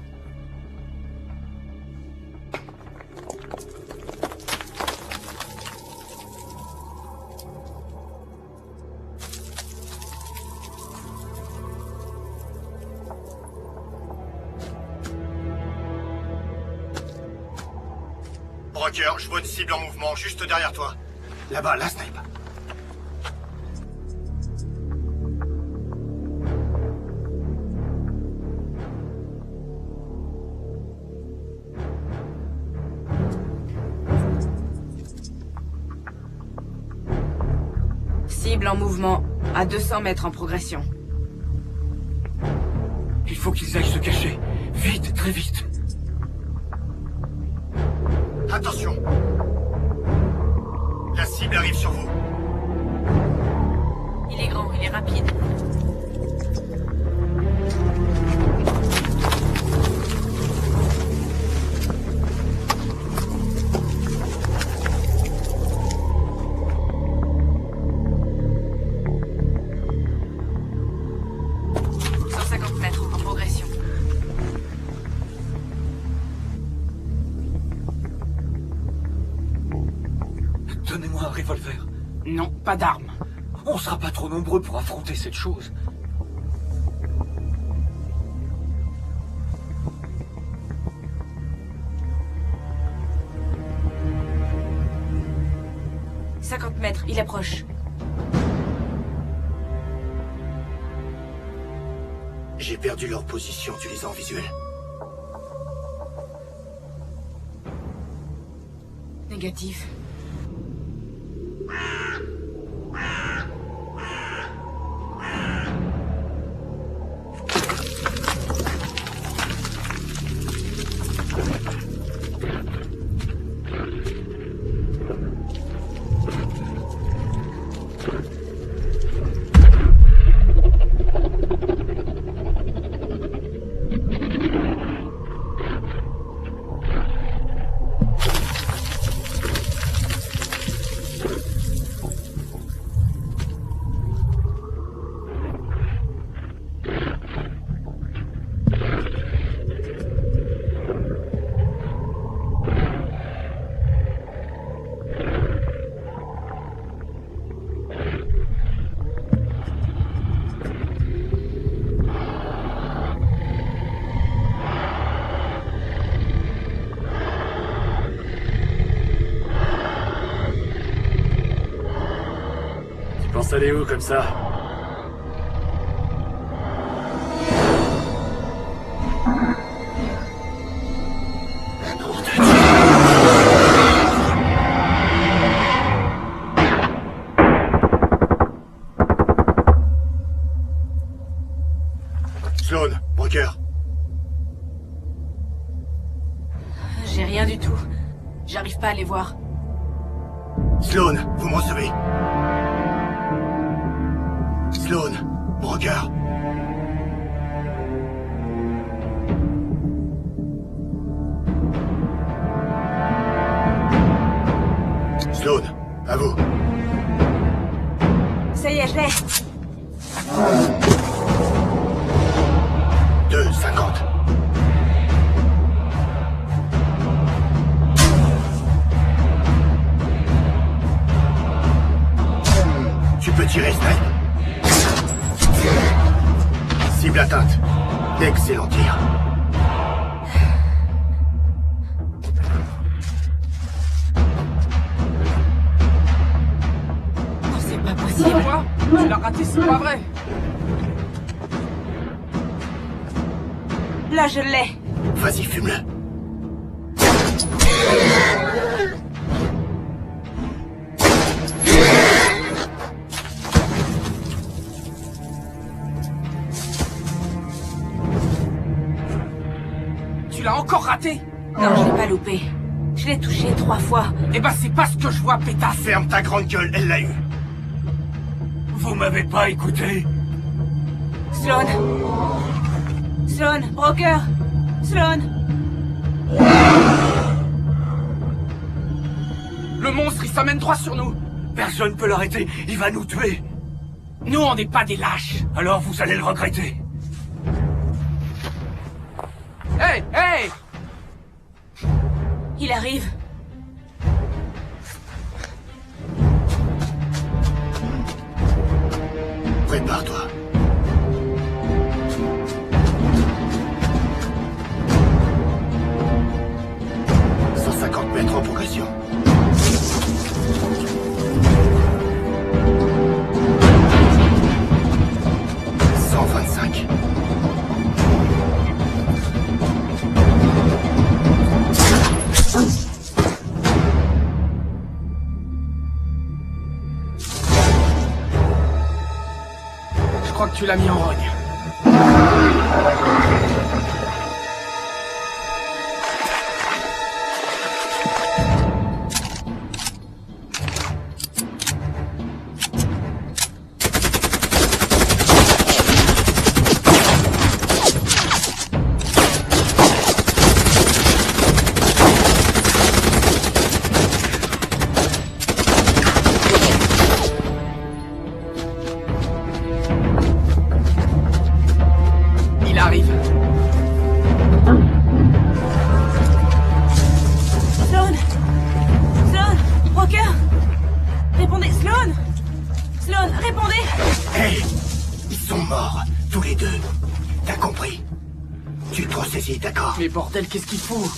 Broker, je vois une cible en mouvement juste derrière toi. Là-bas, la snipe. Cible en mouvement, à 200 mètres en progression. Il faut qu'ils aillent se cacher. Vite, très vite. Attention. La cible arrive sur vous. Il est grand, il est rapide. Donnez-moi un revolver. Non, pas d'armes. On sera pas trop nombreux pour affronter cette chose. « 50 mètres, il approche. J'ai perdu leur position utilisant visuel. Négatif. Allez où comme ça? Sloan, Broker. J'ai rien du tout. J'arrive pas à les voir. Sloan, vous me recevez? Sloan, Broker. Sloan, à vous. Ça y est, je l'ai. 2,50. Tu peux tirer, Snipe. Cible atteinte. Excellent tir. Oh, c'est pas possible. Quoi? Tu l'as raté, c'est pas vrai. Là, je l'ai. Vas-y, fume-le. Tu l'as encore raté. Non, je l'ai pas loupé. Je l'ai touché 3 fois. Eh ben, c'est pas ce que je vois, pétasse. Ferme ta grande gueule, elle l'a eu. Vous m'avez pas écouté? Sloan. Sloan, Broker. Sloan. Le monstre, il s'amène droit sur nous. Personne peut l'arrêter, il va nous tuer. Nous, on n'est pas des lâches. Alors vous allez le regretter. Hey, hey! Il arrive. Prépare-toi. En progression. 125. Je crois que tu l'as mis en rogne. Mais bordel, qu'est-ce qu'il faut?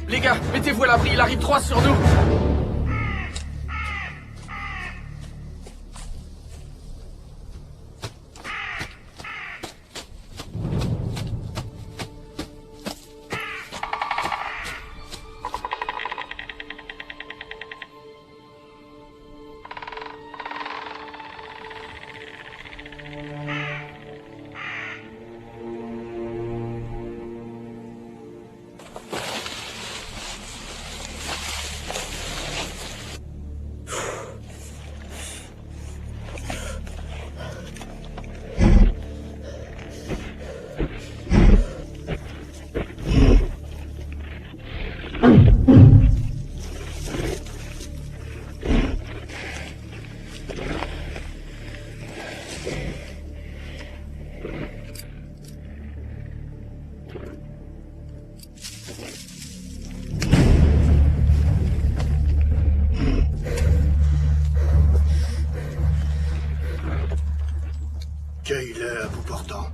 Les gars, mettez-vous à l'abri, il arrive droit sur nous. Cueille-le à bout portant.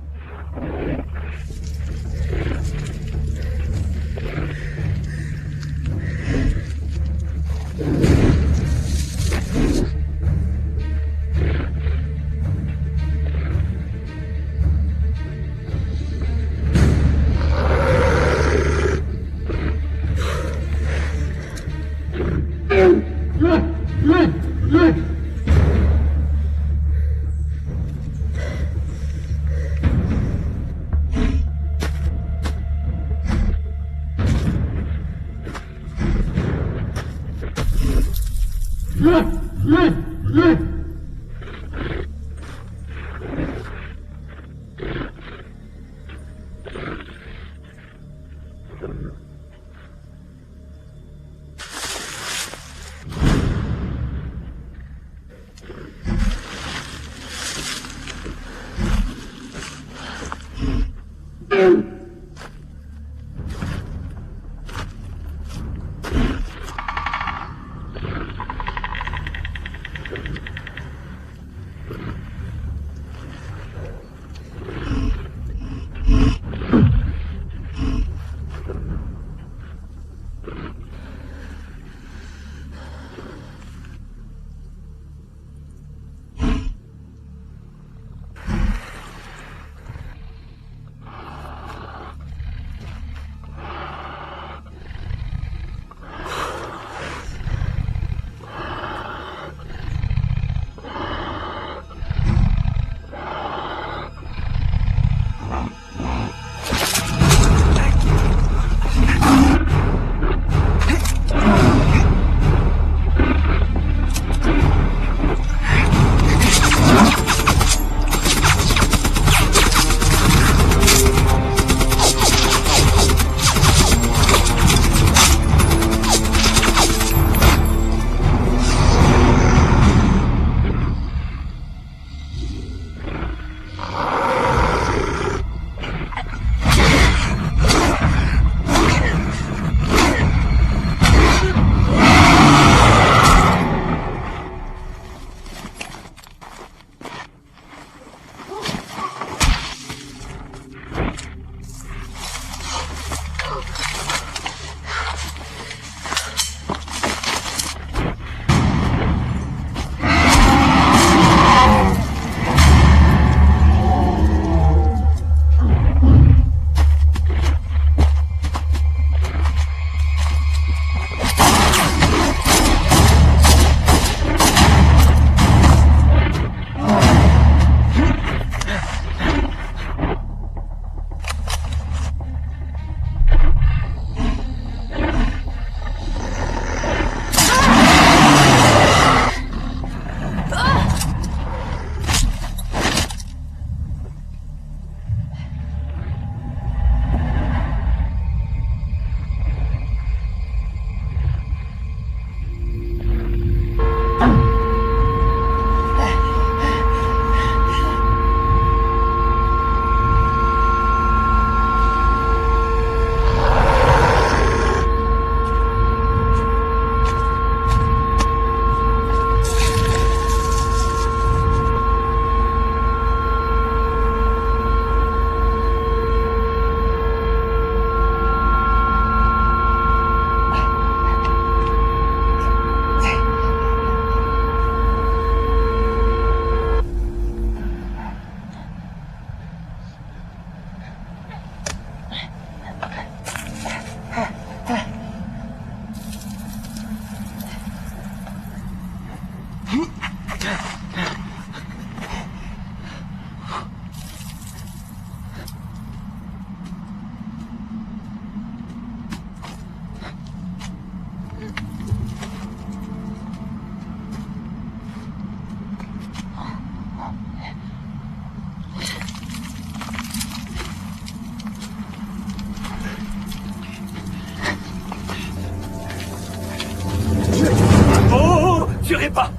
Tirez pas!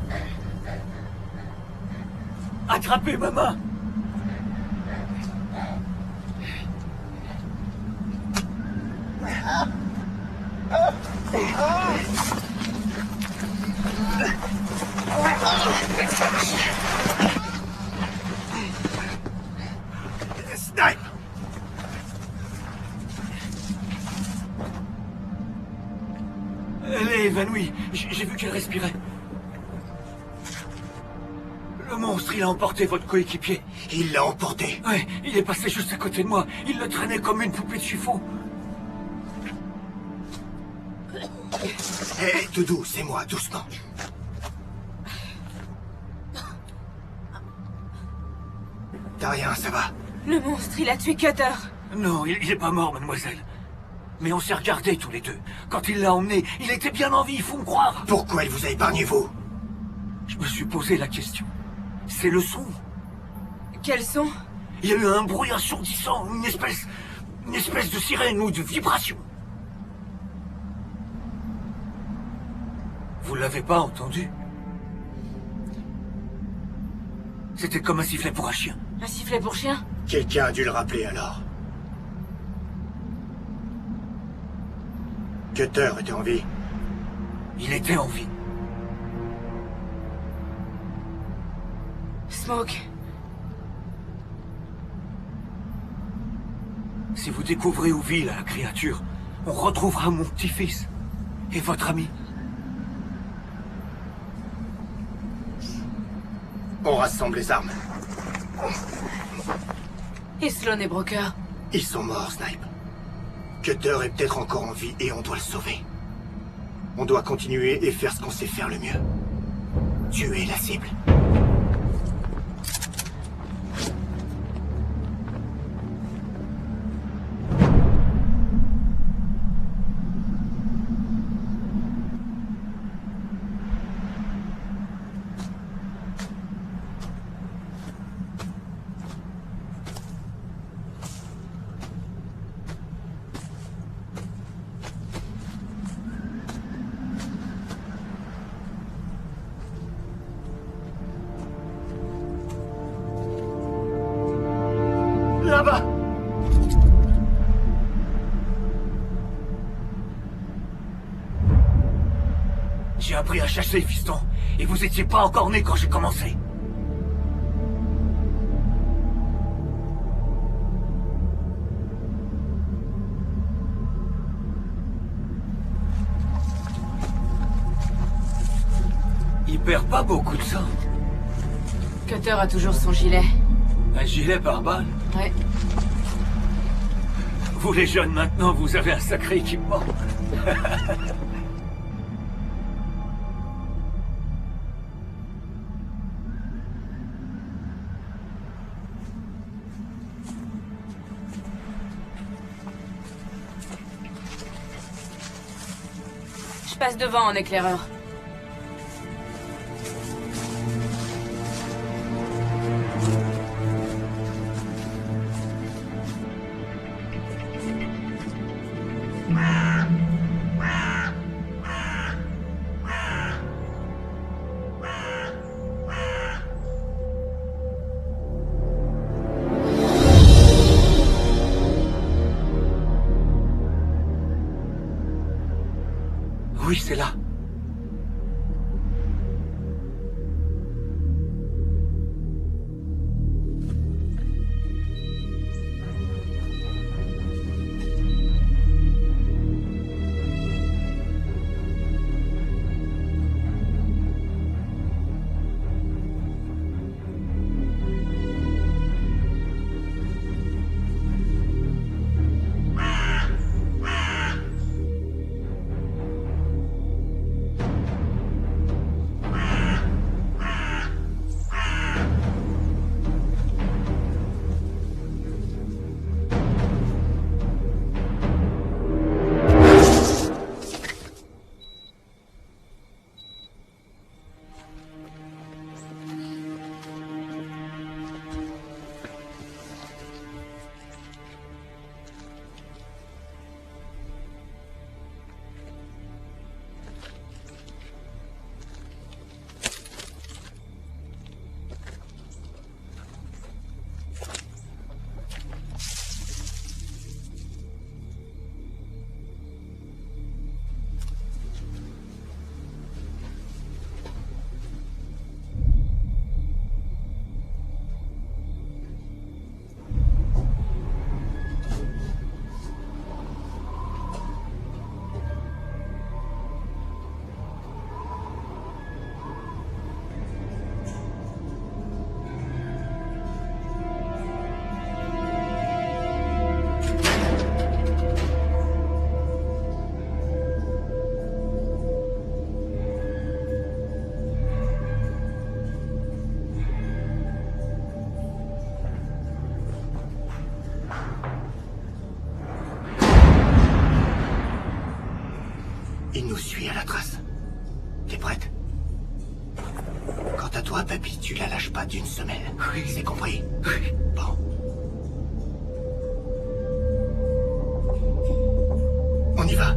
Attrapez ma main! Snipe! Elle est évanouie. J'ai vu qu'elle respirait. Le monstre, il a emporté votre coéquipier. Il l'a emporté? Ouais, il est passé juste à côté de moi. Il le traînait comme une poupée de chiffon. Hé, Doudou, c'est moi, doucement. T'as rien, ça va? Le monstre, il a tué Cutter. Non, il est pas mort, mademoiselle. Mais on s'est regardés tous les deux. Quand il l'a emmené, il était bien en vie, il faut me croire. Pourquoi il vous a épargné, vous? Je me suis posé la question. C'est le son. Quel son? Il y a eu un bruit assourdissant, une espèce de sirène ou de vibration. Vous l'avez pas entendu? C'était comme un sifflet pour un chien. Un sifflet pour chien? Quelqu'un a dû le rappeler alors. Cutter était en vie. Il était en vie. Smoke. Si vous découvrez où vit la créature, on retrouvera mon petit-fils et votre ami. On rassemble les armes. Et Sloan et Broker? Ils sont morts, Snipe. Cutter est peut-être encore en vie et on doit le sauver. On doit continuer et faire ce qu'on sait faire le mieux. Tuer la cible. Là-bas! J'ai appris à chasser, fiston. Et vous étiez pas encore né quand j'ai commencé. Il perd pas beaucoup de sang. Cutter a toujours son gilet. Un gilet par balle? Ouais. Vous les jeunes maintenant, vous avez un sacré équipement. Je passe devant en éclaireur. Oui, c'est là. suis à la trace. T'es prête? Quant à toi, papy, tu la lâches pas d'une semelle. Oui. C'est compris? Oui. Bon. On y va.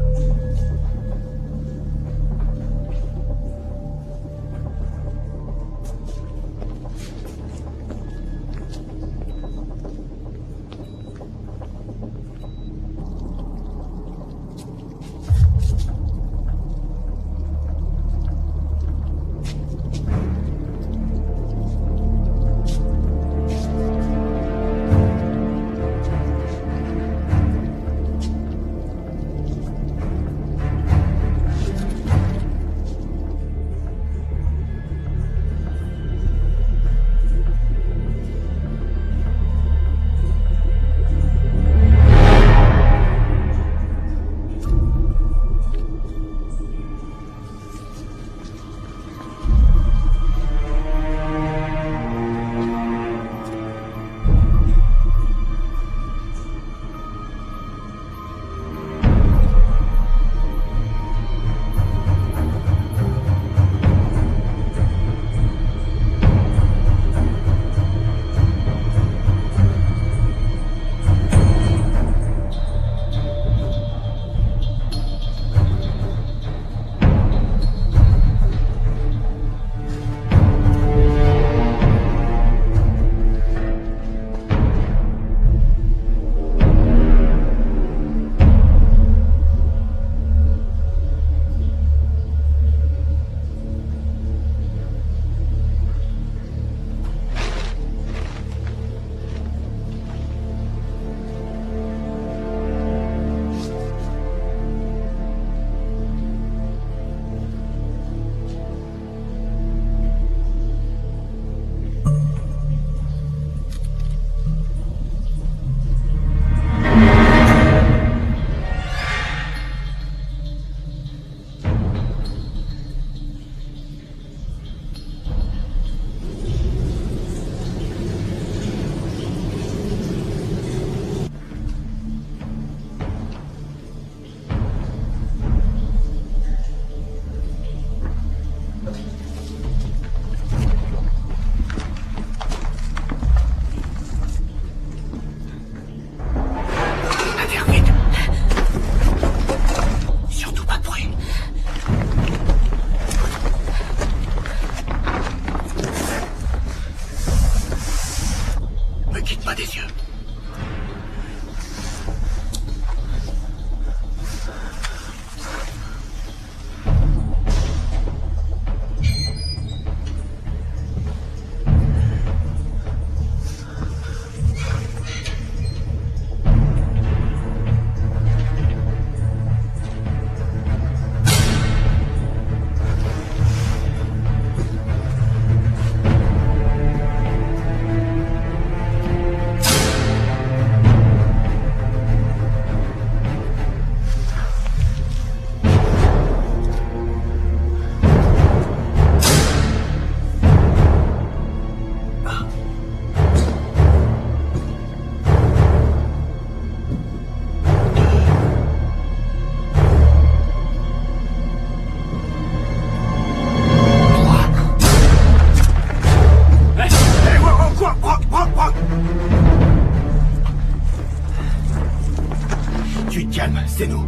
C'est nous.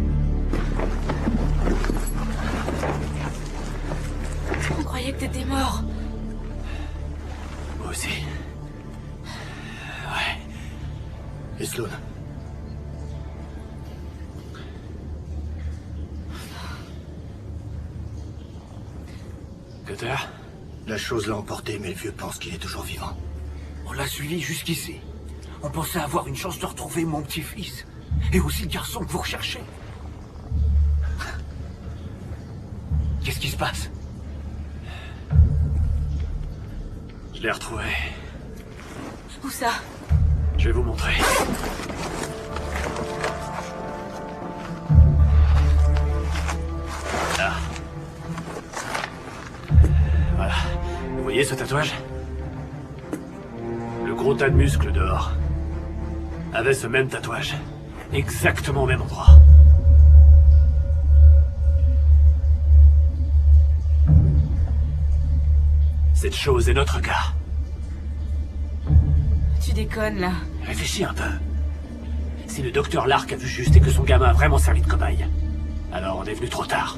On croyait que t'étais mort. Moi aussi. Ouais. Et Sloan? Cutter? La chose l'a emporté, mais le vieux pense qu'il est toujours vivant. On l'a suivi jusqu'ici. On pensait avoir une chance de retrouver mon petit-fils. Et aussi le garçon que vous recherchez. Qu'est-ce qui se passe? Je l'ai retrouvé. Où ça? Je vais vous montrer. Là. Voilà. Vous voyez ce tatouage? Le gros tas de muscles dehors avait ce même tatouage. Exactement au même endroit. Cette chose est notre gars. Tu déconnes, là. Réfléchis un peu. Si le docteur Lark a vu juste et que son gamin a vraiment servi de cobaye, alors on est venu trop tard.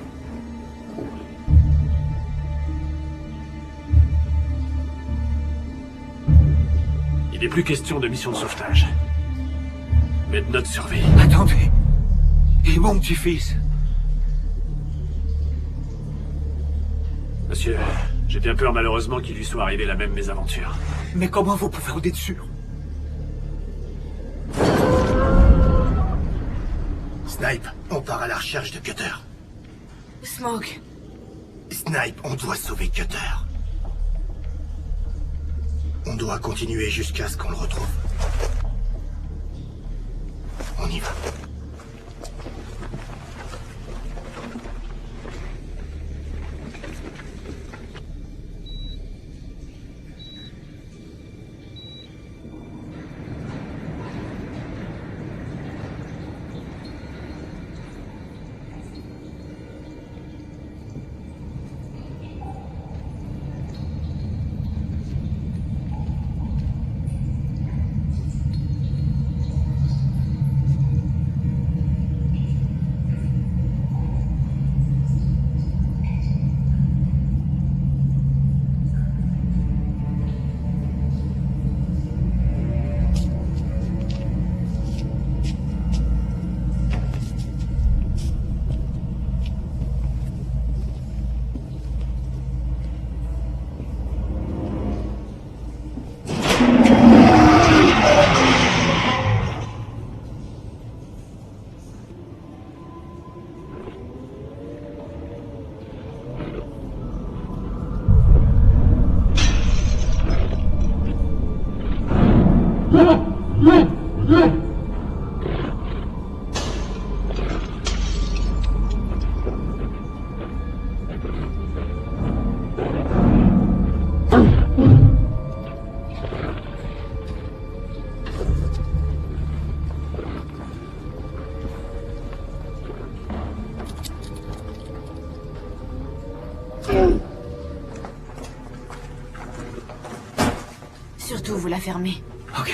Il n'est plus question de mission de sauvetage, mais de notre survie. Attendez. Et mon petit-fils? Monsieur, j'ai bien peur malheureusement qu'il lui soit arrivé la même mésaventure. Mais comment vous pouvez en être sûr? Snipe, on part à la recherche de Cutter. Smoke. Snipe, on doit sauver Cutter. On doit continuer jusqu'à ce qu'on le retrouve. On y va. Surtout, vous la fermez. Ok.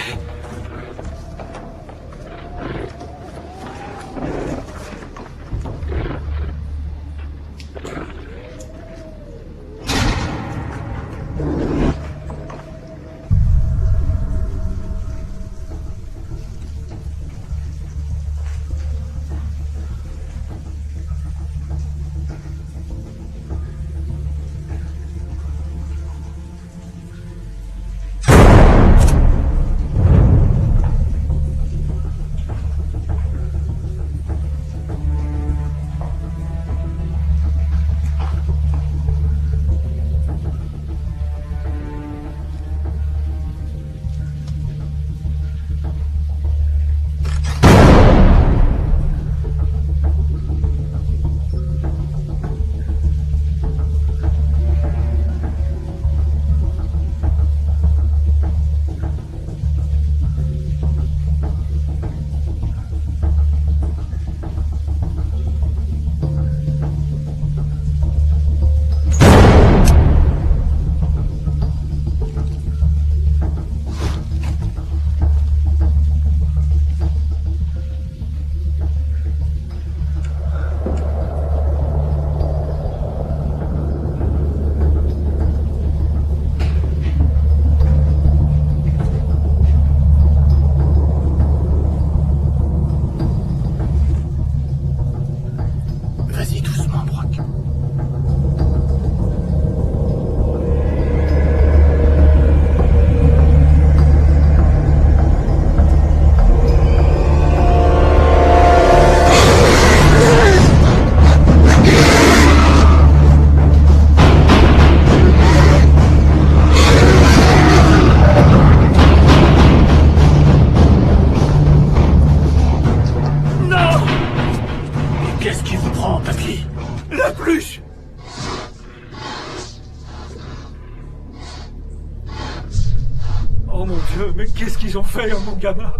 Oh mon Dieu, mais qu'est-ce qu'ils ont fait à mon gamin?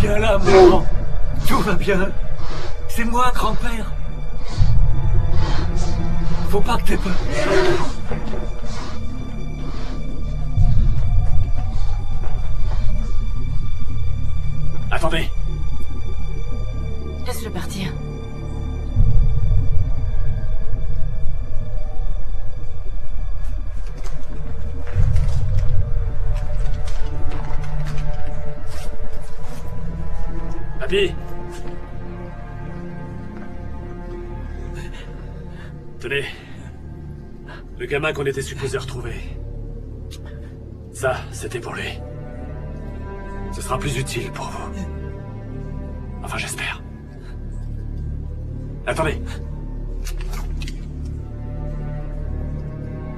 Viens là, mon grand. Tout va bien. C'est moi, grand-père. Faut pas que t'aies peur. Attendez. Laisse-le partir. Abby. Tenez. Le gamin qu'on était supposé retrouver. Ça, c'était pour lui. Ce sera plus utile pour vous. Enfin, j'espère. Attendez.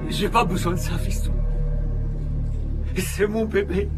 J'ai pas besoin de ça, fiston. C'est mon bébé.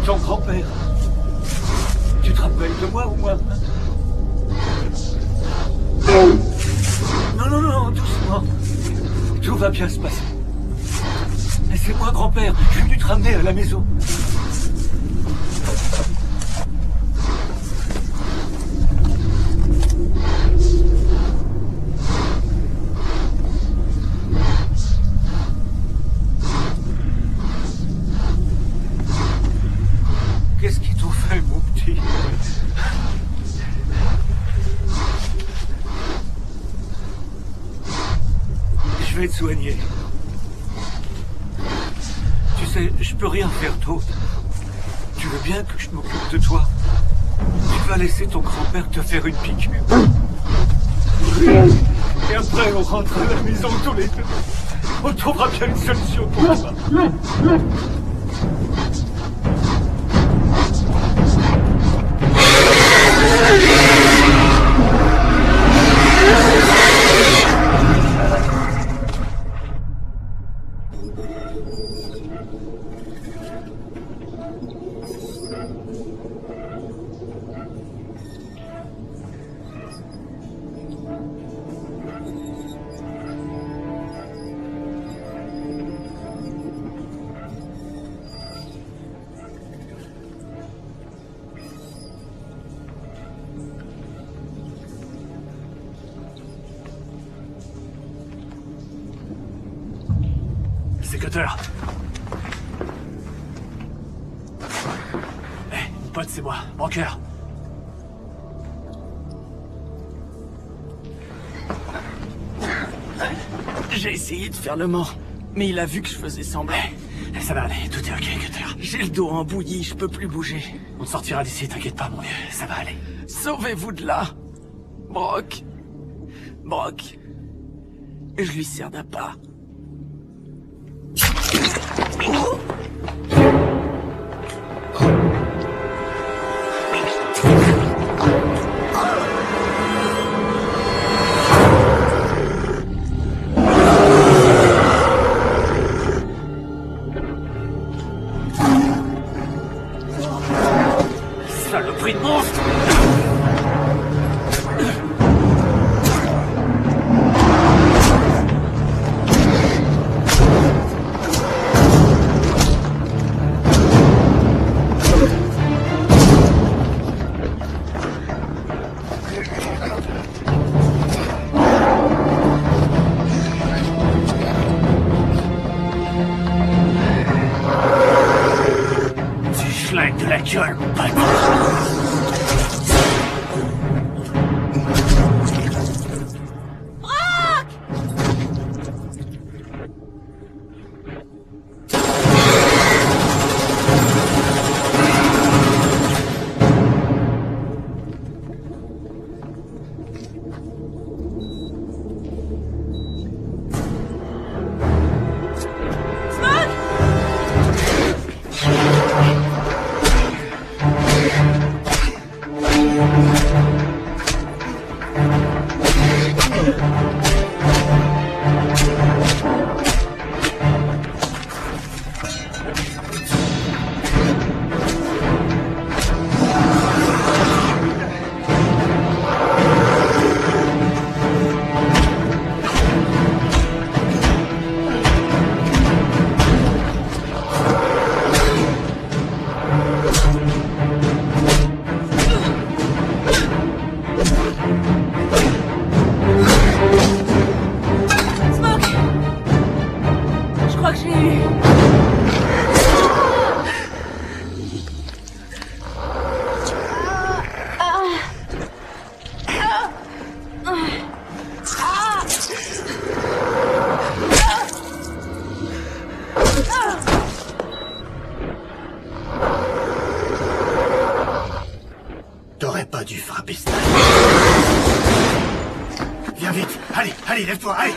Ton grand-père. Tu te rappelles de moi ou moi? Non, doucement. Tout va bien se passer. C'est moi, grand-père. Je suis venu te ramener à la maison. Qu'est-ce qu'ils t'ont fait, mon petit? Je vais te soigner. Tu sais, je peux rien faire d'autre. Tu veux bien que je m'occupe de toi? Tu vas laisser ton grand-père te faire une piqûre. Et après, on rentre à la maison tous les deux. On trouvera bien une solution pour toi. C'est Cutter. Hé, mon pote, c'est moi, Banker. J'ai essayé de faire le mort, mais il a vu que je faisais semblant. Ça va aller, tout est ok, Cutter. J'ai le dos embouilli, je peux plus bouger. On te sortira d'ici, t'inquiète pas, mon vieux, ça va aller. Sauvez-vous de là. Brock. Je lui sers d'appât. Saloperie de monstre! gueule, bâtard! T'aurais pas dû frapper ça. Viens vite. Allez, allez, lève-toi, allez.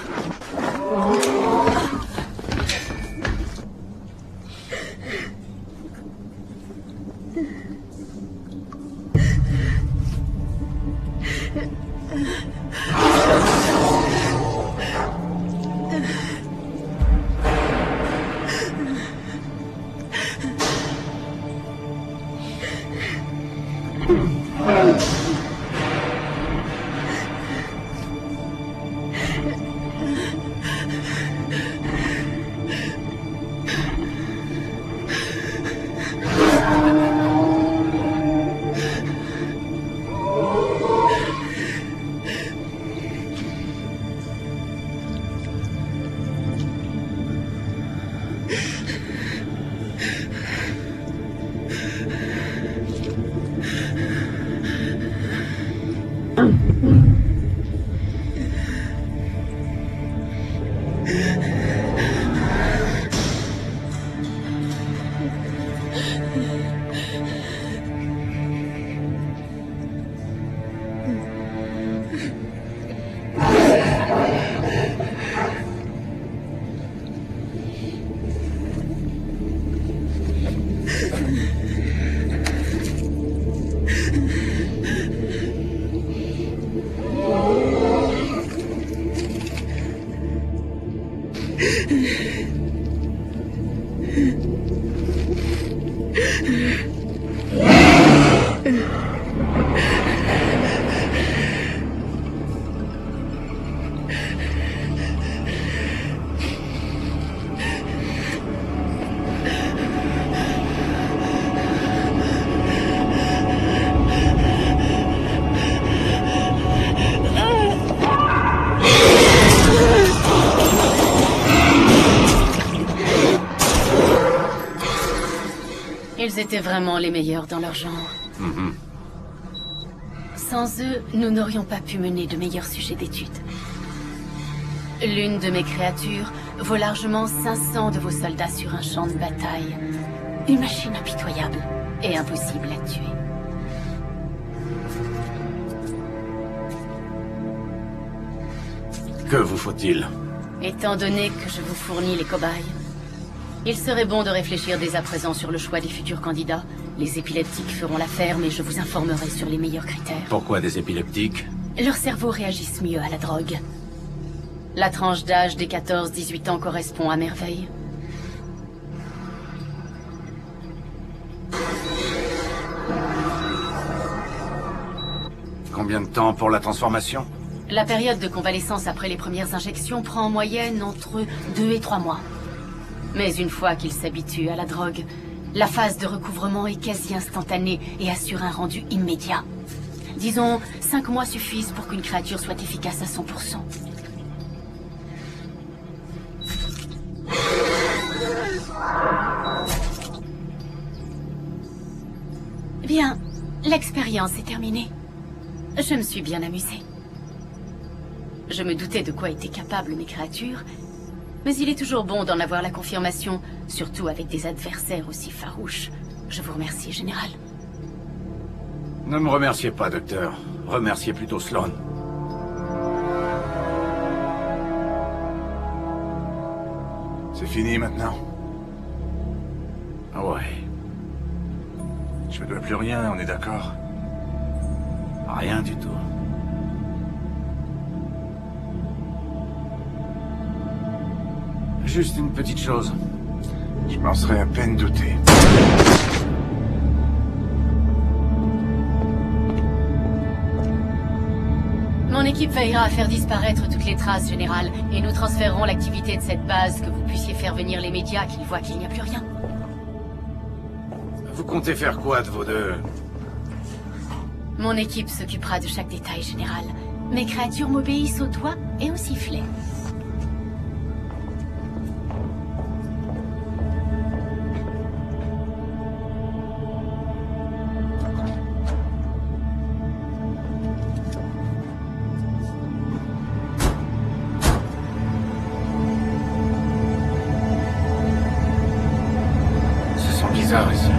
Ils étaient vraiment les meilleurs dans leur genre. Sans eux, nous n'aurions pas pu mener de meilleurs sujets d'étude. L'une de mes créatures vaut largement 500 de vos soldats sur un champ de bataille. Une machine impitoyable et impossible à tuer. Que vous faut-il? Étant donné que je vous fournis les cobayes, il serait bon de réfléchir dès à présent sur le choix des futurs candidats. Les épileptiques feront l'affaire, mais je vous informerai sur les meilleurs critères. Pourquoi des épileptiques? Leurs cerveaux réagissent mieux à la drogue. La tranche d'âge des 14-18 ans correspond à merveille. Combien de temps pour la transformation? La période de convalescence après les premières injections prend en moyenne entre 2 et 3 mois. Mais une fois qu'ils s'habituent à la drogue, la phase de recouvrement est quasi instantanée et assure un rendu immédiat. Disons, 5 mois suffisent pour qu'une créature soit efficace à 100%. L'expérience est terminée. Je me suis bien amusée. Je me doutais de quoi étaient capables mes créatures, mais il est toujours bon d'en avoir la confirmation, surtout avec des adversaires aussi farouches. Je vous remercie, Général. Ne me remerciez pas, docteur. Remerciez plutôt Sloan. C'est fini maintenant? Ah ouais. Je ne dois plus rien, on est d'accord? Rien du tout. Juste une petite chose. Je m'en serais à peine douté. Mon équipe veillera à faire disparaître toutes les traces, Général, et nous transférerons l'activité de cette base, que vous puissiez faire venir les médias qu'ils voient qu'il n'y a plus rien. Vous comptez faire quoi de vos deux? Mon équipe s'occupera de chaque détail, Général. Mes créatures m'obéissent au doigt et au sifflet. Ça sent bizarre ici.